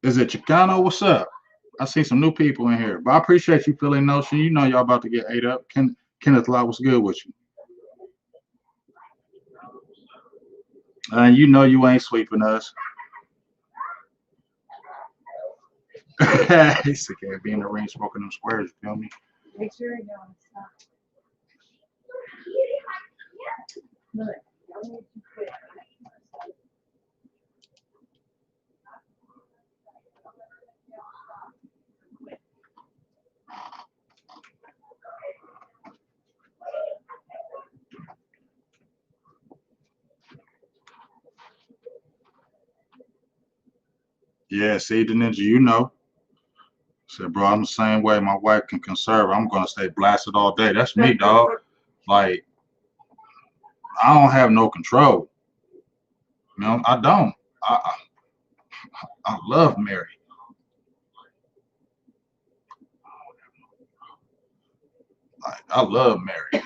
S1: Is it Chicano? What's up? I see some new people in here, but I appreciate you, Philly Notion. You know y'all about to get ate up. Kenneth Lott, what's good with you? And you know you ain't sweeping us. He's sick of being in the ring smoking them squares, you feel me?
S3: Make sure you don't stop.
S1: Yeah, see the ninja, you know. Said, bro, I'm the same way. My wife can conserve. I'm gonna stay blasted all day. That's me, dog. Like, I don't have no control. You know, I don't. I love Mary. Like, I love Mary.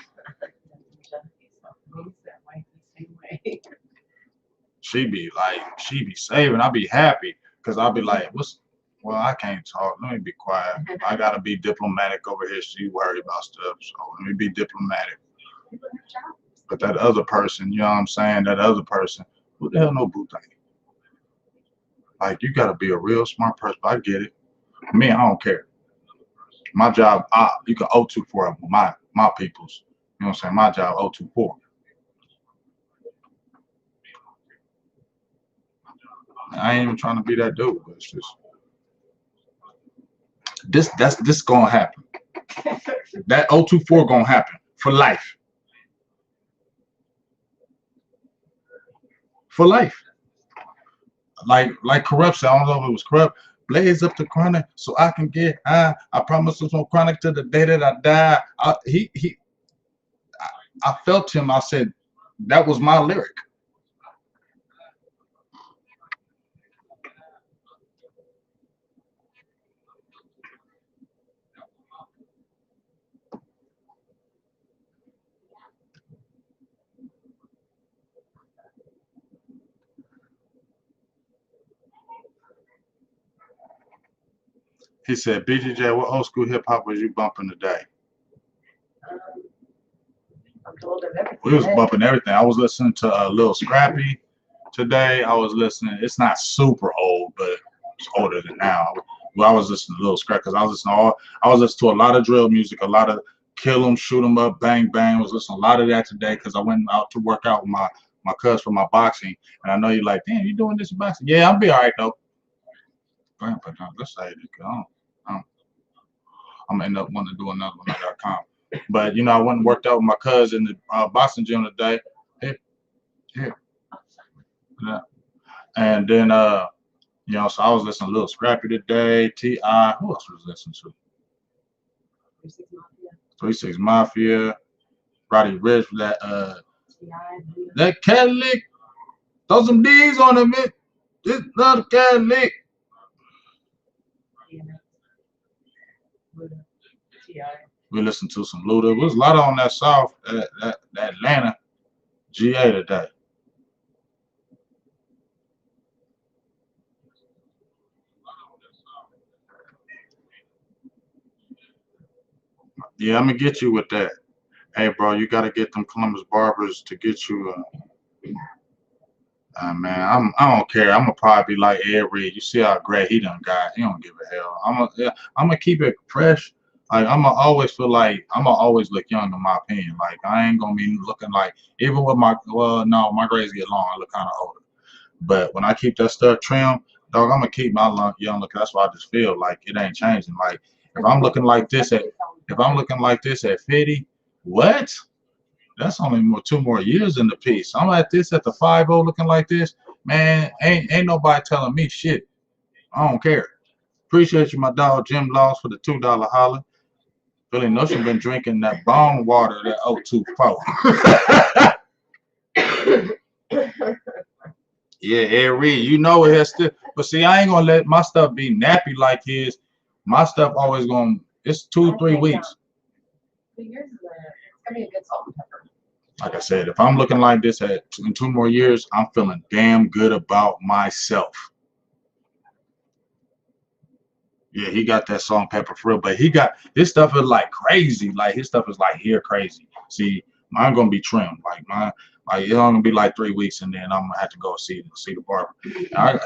S1: She be saving. I be happy because I'll be like, well, I can't talk. Let me be quiet. I gotta be diplomatic over here. She worried about stuff, so let me be diplomatic. But that other person, you know what I'm saying? That other person, who the hell no boo thing? Like, you gotta be a real smart person. I get it. Me, I don't care. My job, you can 024 my peoples. You know what I'm saying? My job 024. I ain't even trying to be that dude, but it's just this gonna happen. That 024 gonna happen for life. For life. Like corruption. I don't know if it was corrupt. Blaze up the chronic so I can get high. I promise there's no chronic to the day that I die. I felt him. I said, that was my lyric. He said, BGJ, what old school hip hop was you bumping today? We was bumping everything. I was listening to Lil Scrappy today. I was listening. It's not super old, but it's older than now. Well, I was listening to Lil Scrappy because I was listening to a lot of drill music, a lot of kill 'em, shoot 'em up, bang bang. I was listening to a lot of that today because I went out to work out with my cuz for my boxing, and I know you're like, damn, you doing this boxing? Yeah, I'll be all right though. But let's say I'm gonna end up wanting to do another one. I got calm. But I went and worked out with my cousin in the boxing gym today. Here. Yeah. And then so I was listening to Lil Scrappy today, T.I. Who else was listening to? 3-6 Mafia, Roddy Ricch, that Cadillac. Throw some D's on him, man. This not a Cadillac. We listened to some Luda. There was a lot on that South, that Atlanta GA today. Yeah, I'm gonna get you with that. Hey, bro, you gotta get them Columbus barbers to get you. Man, I don't care. I'm gonna probably be like Ed Reed. You see how great he done got. He don't give a hell. I'm gonna keep it fresh. Like I'm gonna always feel like I'm gonna always look young in my opinion. Like I ain't gonna be looking like even with my my grades get long. I look kind of older. But when I keep that stuff trimmed, dog, I'm gonna keep my young look. That's why I just feel like it ain't changing. Like if I'm looking like this at 50, what? That's only 2 more years in the piece. I'm at this at the 50 looking like this. Man, ain't nobody telling me shit. I don't care. Appreciate you, my dog Jim Laws, for the $2 holler. Billy Notion been drinking that bone water, that 024. Yeah, Ed Reed, it has still. But see, I ain't gonna let my stuff be nappy like his. My stuff always it's 2-3 weeks.
S3: Yours is gonna be a good salt and pepper.
S1: Like I said, if I'm looking like this in 2 more years, I'm feeling damn good about myself. Yeah, he got that salt and pepper for real, but his stuff is like crazy. Like his stuff is like here crazy. See, mine gonna be trimmed. It's gonna be like 3 weeks, and then I'm gonna have to go see the barber.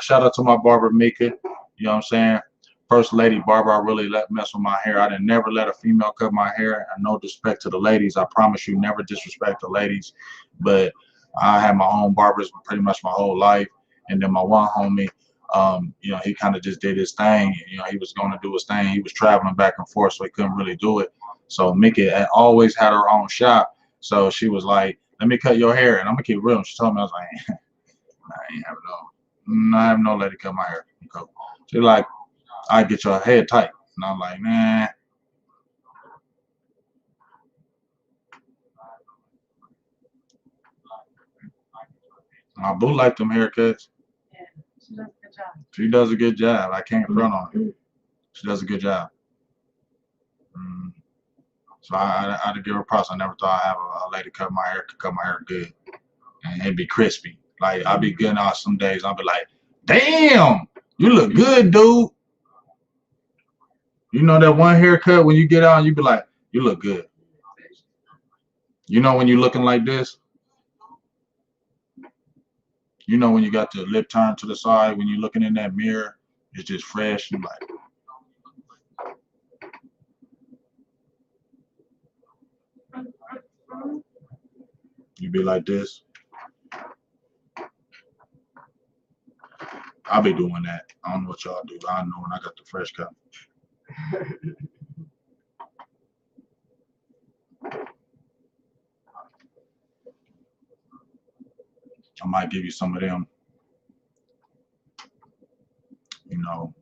S1: Shout out to my barber Mika. You know what I'm saying? First lady barber, I really let mess with my hair. I didn't never let a female cut my hair. And no disrespect to the ladies. I promise you, never disrespect the ladies. But I had my own barbers pretty much my whole life. And then my one homie, he kind of just did his thing. He was going to do his thing. He was traveling back and forth, so he couldn't really do it. So Mickey always had her own shop. So she was like, let me cut your hair. And I'm going to keep real. And she told me, I was like, I ain't having no lady cut my hair. She's like, I get your head tight. And I'm like, nah. My boo like them haircuts.
S3: Yeah, she does a good job.
S1: She does a good job. I can't front on her. She does a good job. So I had to give her props. I never thought I'd have a lady cut my hair good and it'd be crispy. Like I'll be getting out some days. I'll be like, damn, you look good, dude. You know that one haircut when you get out, you be like, you look good. You know when you looking like this? You know when you got the lip turned to the side, when you're looking in that mirror, it's just fresh. You're like, you be like this. I'll be doing that. I don't know what y'all do, but I know when I got the fresh cut. I might give you some of them, you know,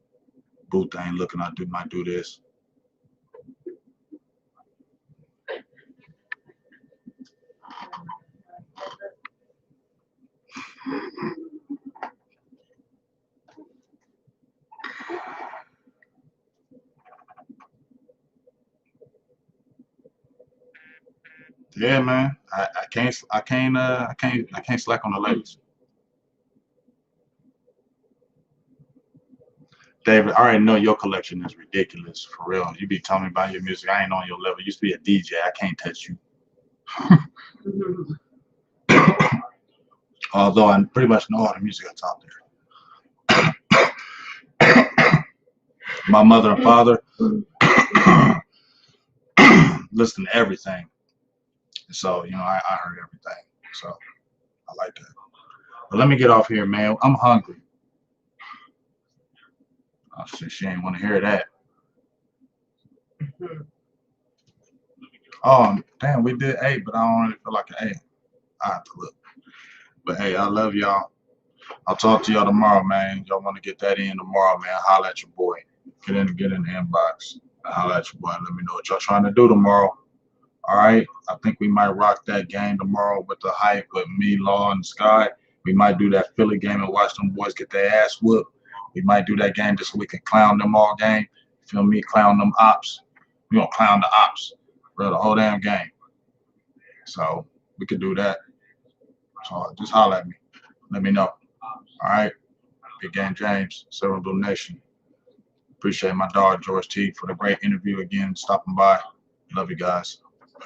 S1: boo thing looking. Might do this. Yeah, man. I can't slack on the ladies. David, I already know your collection is ridiculous, for real. You be telling me about your music. I ain't on your level. You used to be a DJ. I can't touch you. Although I pretty much know all the music that's out there. My mother and father listen to everything. So, you know, I heard everything. So I like that. But let me get off here, man. I'm hungry. Oh, shit, she ain't want to hear that. Oh, damn, we did 8, but I don't really feel like an 8. I have to look. But hey, I love y'all. I'll talk to y'all tomorrow, man. Y'all want to get that in tomorrow, man. Holla at your boy. Get in the inbox. Holla at your boy. Let me know what y'all trying to do tomorrow. All right. I think we might rock that game tomorrow with the hype with me, Law, and Sky. We might do that Philly game and watch them boys get their ass whooped. We might do that game just so we can clown them all game. Feel me? Clown them ops. We gonna clown the ops for the whole damn game. So we could do that. So just holla at me. Let me know. All right. Big Game James, Silver Blue Nation. Appreciate my dog George Teague for the great interview again, stopping by. Love you guys.